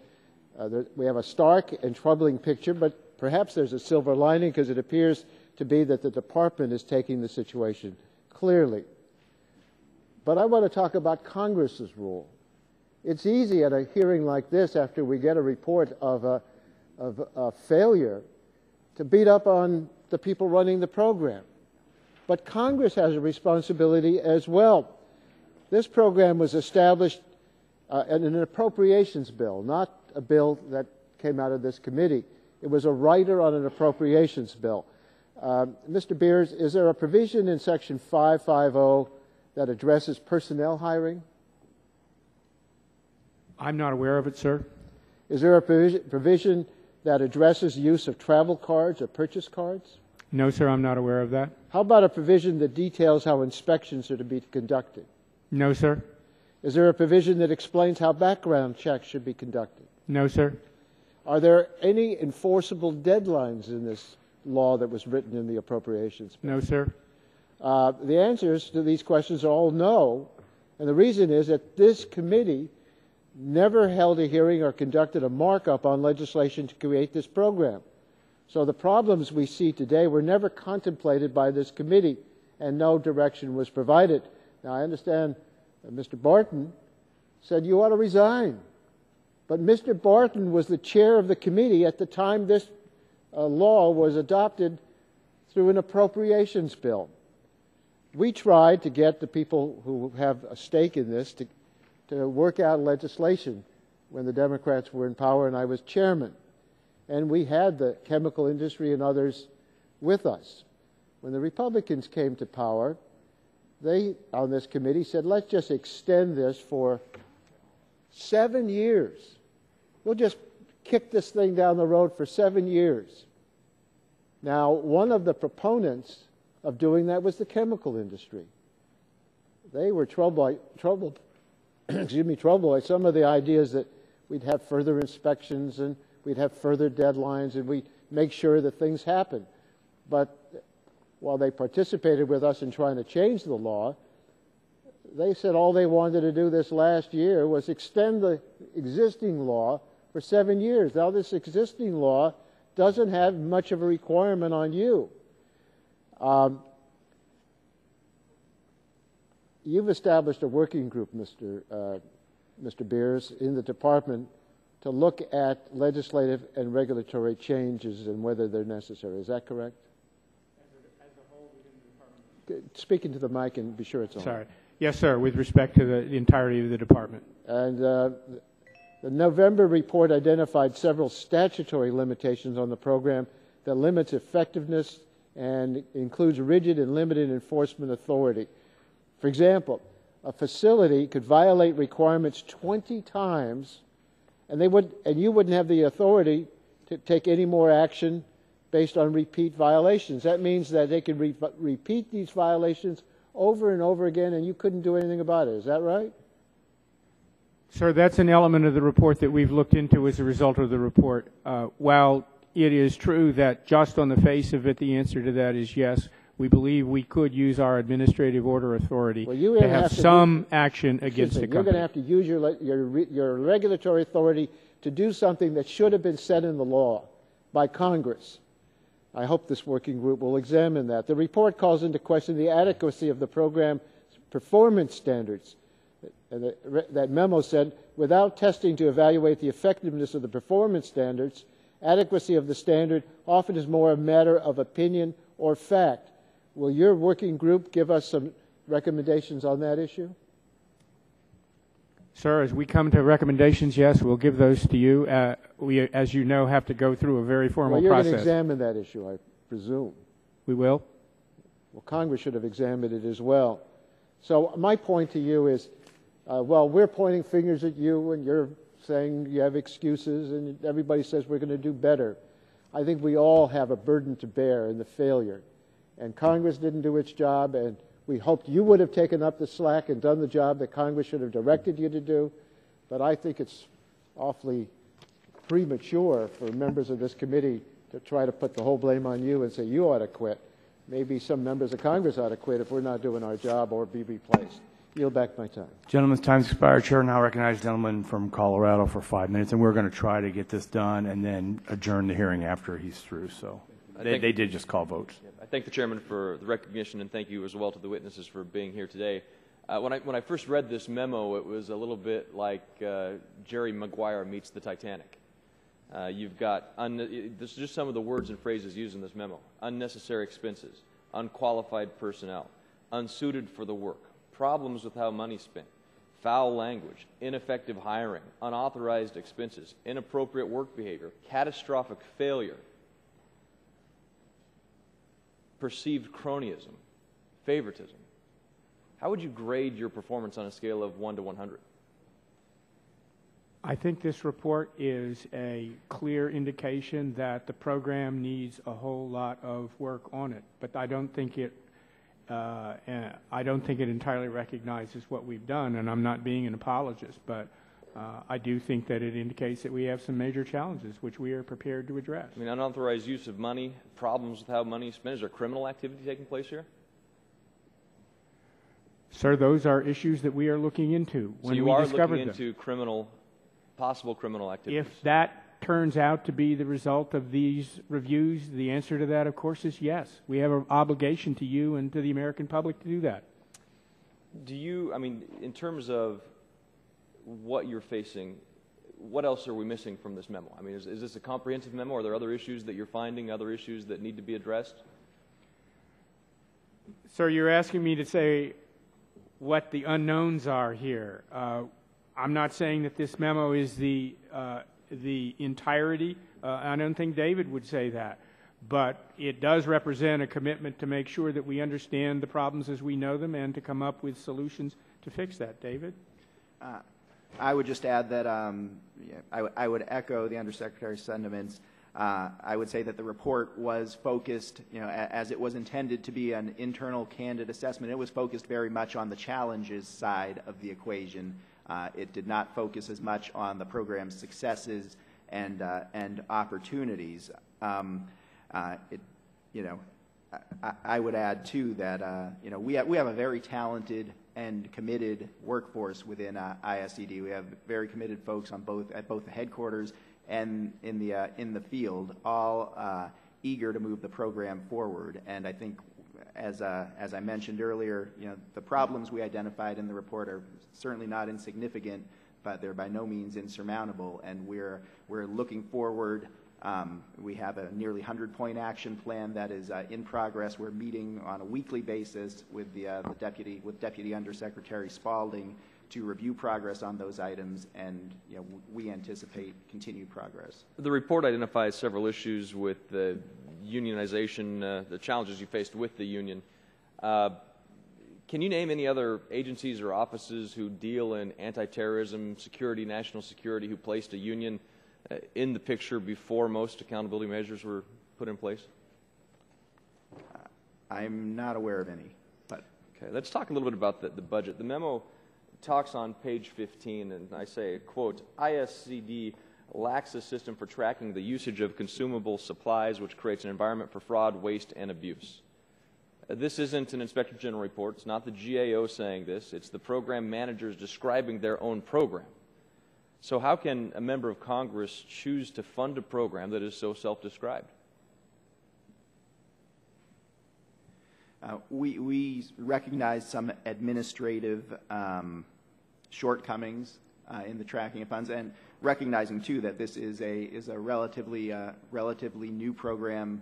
Speaker 3: We have a stark and troubling picture, but perhaps there's a silver lining because it appears to be that the department is taking the situation clearly. But I want to talk about Congress's role. It's easy at a hearing like this, after we get a report of a failure, to beat up on the people running the program. But Congress has a responsibility as well. This program was established in an appropriations bill, not a bill that came out of this committee. It was a rider on an appropriations bill. Mr. Beers, is there a provision in Section 550 that addresses personnel hiring?
Speaker 6: I'm not aware of it, sir.
Speaker 3: Is there a provision that addresses use of travel cards or purchase cards?
Speaker 6: No, sir, I'm not aware of that.
Speaker 3: How about a provision that details how inspections are to be conducted?
Speaker 6: No, sir.
Speaker 3: Is there a provision that explains how background checks should be conducted?
Speaker 6: No, sir.
Speaker 3: Are there any enforceable deadlines in this law that was written in the appropriations bill?
Speaker 6: No, sir.
Speaker 3: The answers to these questions are all no, and the reason is that this committee never held a hearing or conducted a markup on legislation to create this program. So the problems we see today were never contemplated by this committee, and no direction was provided. Now, I understand Mr. Barton said you ought to resign. But Mr. Barton was the chair of the committee at the time this law was adopted through an appropriations bill. We tried to get the people who have a stake in this to work out legislation when the Democrats were in power and I was chairman. And we had the chemical industry and others with us. When the Republicans came to power, they, on this committee, said, let's just extend this for 7 years. We'll just kick this thing down the road for 7 years. Now, one of the proponents of doing that was the chemical industry. They were troubled by some of the ideas that we'd have further inspections and we'd have further deadlines and we'd make sure that things happen. But while they participated with us in trying to change the law, they said all they wanted to do this last year was extend the existing law for 7 years. Now, this existing law doesn't have much of a requirement on you. You've established a working group, Mr. Beers, in the department to look at legislative and regulatory changes and whether they're necessary. Is that correct? As a whole within the department? Speak into the mic and be sure it's on.
Speaker 6: Sorry. Yes, sir, with respect to the entirety of the department.
Speaker 3: And the November report identified several statutory limitations on the program that limits effectiveness and includes rigid and limited enforcement authority. For example, a facility could violate requirements 20 times, and you wouldn't have the authority to take any more action based on repeat violations. That means that they could repeat these violations over and over again, and you couldn't do anything about it. Is that right?
Speaker 6: Sir, that's an element of the report that we've looked into as a result of the report. While it is true that just on the face of it, the answer to that is yes, we believe we could use our administrative order authority to have some action against the company.
Speaker 3: You're going to have to use your regulatory authority to do something that should have been set in the law by Congress. I hope this working group will examine that. The report calls into question the adequacy of the program's performance standards. That memo said, without testing to evaluate the effectiveness of the performance standards, adequacy of the standard often is more a matter of opinion or fact. Will your working group give us some recommendations on that issue?
Speaker 6: Sir, as we come to recommendations, yes, we'll give those to you. We, as you know, have to go through a very formal
Speaker 3: process. Well, you're
Speaker 6: process.
Speaker 3: going to examine that issue, I presume.
Speaker 6: We will?
Speaker 3: Well, Congress should have examined it as well. So my point to you is, well, we're pointing fingers at you, and you're saying you have excuses, and everybody says we're going to do better. I think we all have a burden to bear in the failure. And Congress didn't do its job, and we hoped you would have taken up the slack and done the job that Congress should have directed you to do. But I think it's awfully premature for members of this committee to try to put the whole blame on you and say you ought to quit. Maybe some members of Congress ought to quit if we're not doing our job or be replaced. Yield back my time.
Speaker 15: Gentleman's time's expired. Chair now recognizes the gentleman from Colorado for 5 minutes, and we're going to try to get this done and then adjourn the hearing after he's through. So they did just call votes.
Speaker 17: I thank the chairman for the recognition, and thank you as well to the witnesses for being here today. When I first read this memo, it was a little bit like Jerry Maguire meets the Titanic. You've got, this is just some of the words and phrases used in this memo: unnecessary expenses, unqualified personnel, unsuited for the work, problems with how money's spent, foul language, ineffective hiring, unauthorized expenses, inappropriate work behavior, catastrophic failure, perceived cronyism, favoritism. How would you grade your performance on a scale of 1 to 100?
Speaker 6: I think this report is a clear indication that the program needs a whole lot of work on it, but I don't think it entirely recognizes what we've done, and I'm not being an apologist, but I do think that it indicates that we have some major challenges which we are prepared to address.
Speaker 17: I mean, unauthorized use of money, problems with how money is spent. Is there criminal activity taking place here?
Speaker 6: Sir, those are issues that we are looking into when we discovered them. So
Speaker 17: you are looking into possible criminal activities?
Speaker 6: If that turns out to be the result of these reviews, the answer to that, of course, is yes. We have an obligation to you and to the American public to do that.
Speaker 17: Do you, I mean, in terms of what you're facing, what else are we missing from this memo? I mean, is this a comprehensive memo? Are there other issues that you're finding, other issues that need to be addressed?
Speaker 6: Sir, you're asking me to say what the unknowns are here. I'm not saying that this memo is the entirety. I don't think David would say that. But it does represent a commitment to make sure that we understand the problems as we know them and to come up with solutions to fix that. David?
Speaker 7: I would just add that I would echo the Undersecretary's sentiments. I would say that the report was focused, as it was intended to be an internal candid assessment, it was focused very much on the challenges side of the equation. It did not focus as much on the program's successes and opportunities. I would add too that we have a very talented and committed workforce within ISED. We have very committed folks on at both the headquarters and in the field, all eager to move the program forward. And I think, as I mentioned earlier, the problems we identified in the report are certainly not insignificant, but they're by no means insurmountable. And we're looking forward. We have a nearly 100-point action plan that is in progress. We're meeting on a weekly basis with Deputy Undersecretary Spalding to review progress on those items, and we anticipate continued progress.
Speaker 17: The report identifies several issues with the unionization, the challenges you faced with the union. Can you name any other agencies or offices who deal in anti-terrorism, security, national security, who placed a union in the picture before most accountability measures were put in place?
Speaker 7: I'm not aware of any. But
Speaker 17: okay, let's talk a little bit about the budget. The memo talks on page 15, and I say, quote, ISCD lacks a system for tracking the usage of consumable supplies, which creates an environment for fraud, waste, and abuse. This isn't an Inspector General report. It's not the GAO saying this. It's the program managers describing their own program. So how can a member of Congress choose to fund a program that is so self-described?
Speaker 7: We recognize some administrative shortcomings in the tracking of funds, and recognizing too that this is a relatively new program,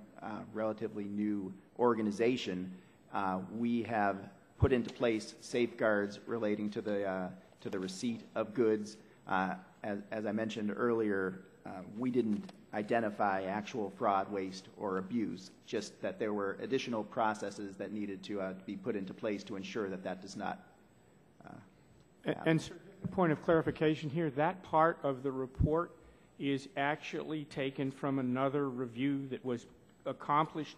Speaker 7: relatively new organization. We have put into place safeguards relating to the receipt of goods. As I mentioned earlier, we didn't identify actual fraud, waste, or abuse, just that there were additional processes that needed to be put into place to ensure that that does not happen.
Speaker 6: And sir, point of clarification here, that part of the report is actually taken from another review that was accomplished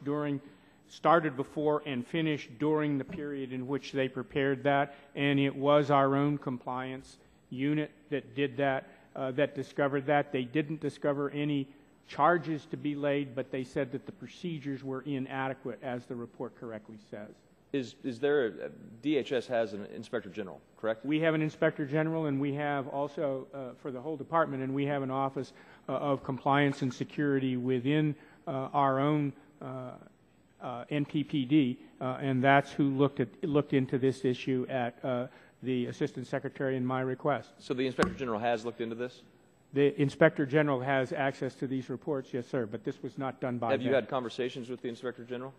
Speaker 6: started before and finished during the period in which they prepared that, and it was our own compliance unit that did that, that discovered that. They didn't discover any charges to be laid, but they said that the procedures were inadequate, as the report correctly says.
Speaker 17: Is there DHS has an Inspector General, correct?
Speaker 6: We have an Inspector General, and we have also, for the whole department, and we have an Office of Compliance and Security within our own NPPD, and that's who looked into this issue at the Assistant Secretary in my request.
Speaker 17: So the Inspector General has looked into this?
Speaker 6: The Inspector General has access to these reports, yes, sir, but this was not done by them.
Speaker 17: Have you had conversations with the Inspector General?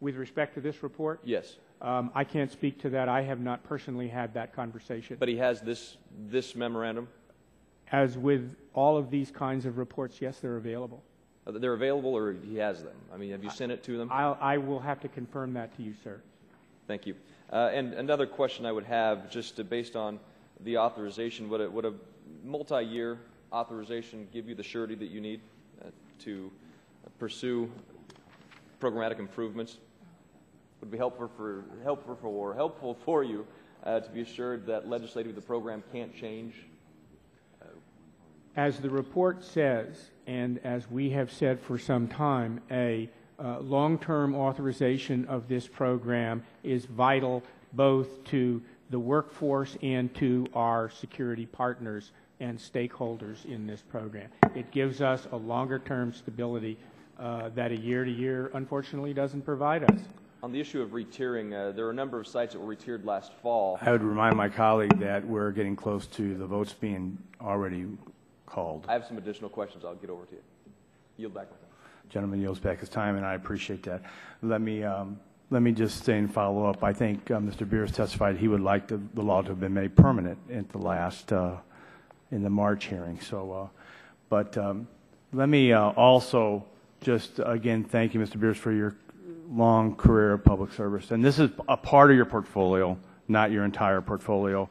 Speaker 6: With respect to this report?
Speaker 17: Yes.
Speaker 6: I can't speak to that. I have not personally had that conversation.
Speaker 17: But he has this memorandum?
Speaker 6: As with all of these kinds of reports, yes, they're available.
Speaker 17: They're available, or he has them? I mean, have you sent it to them?
Speaker 6: I will have to confirm that to you, sir.
Speaker 17: Thank you. And another question I would have, just based on the authorization, would a multi-year authorization give you the surety that you need to pursue programmatic improvements? Would it be helpful for you to be assured that legislatively the program can't change?
Speaker 6: As the report says, and as we have said for some time, a long-term authorization of this program is vital both to the workforce and to our security partners and stakeholders in this program. It gives us a longer-term stability that a year-to-year, unfortunately, doesn't provide us.
Speaker 17: On the issue of retiering, there are a number of sites that were retiered last fall.
Speaker 15: I would remind my colleague that we're getting close to the votes being already called.
Speaker 17: I have some additional questions. I'll get over to you. Yield back my time.
Speaker 15: Gentleman yields back his time, and I appreciate that. Let me just say and follow up. I think Mr. Beers testified he would like the law to have been made permanent at the last in the March hearing. So, let me also just again thank you, Mr. Beers, for your long career of public service. And this is a part of your portfolio, not your entire portfolio.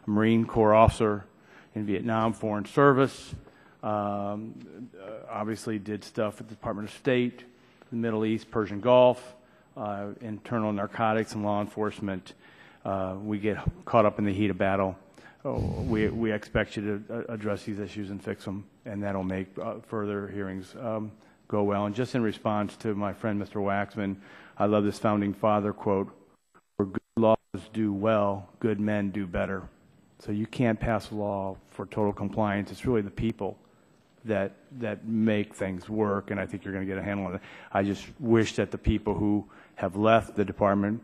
Speaker 15: A Marine Corps officer in Vietnam, Foreign Service. Obviously did stuff at the Department of State, the Middle East, Persian Gulf, internal narcotics and law enforcement. We get caught up in the heat of battle. We expect you to address these issues and fix them, and that'll make further hearings go well. And just in response to my friend Mr. Waxman, I love this founding father quote, "Where good laws do well, good men do better." So you can't pass a law for total compliance. It's really the people that make things work, and I think you're going to get a handle on it. I just wish that the people who have left the department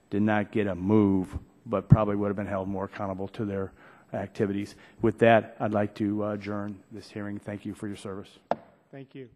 Speaker 15: did not get a move, but probably would have been held more accountable to their activities. With that, I'd like to adjourn this hearing. Thank you for your service.
Speaker 6: Thank you.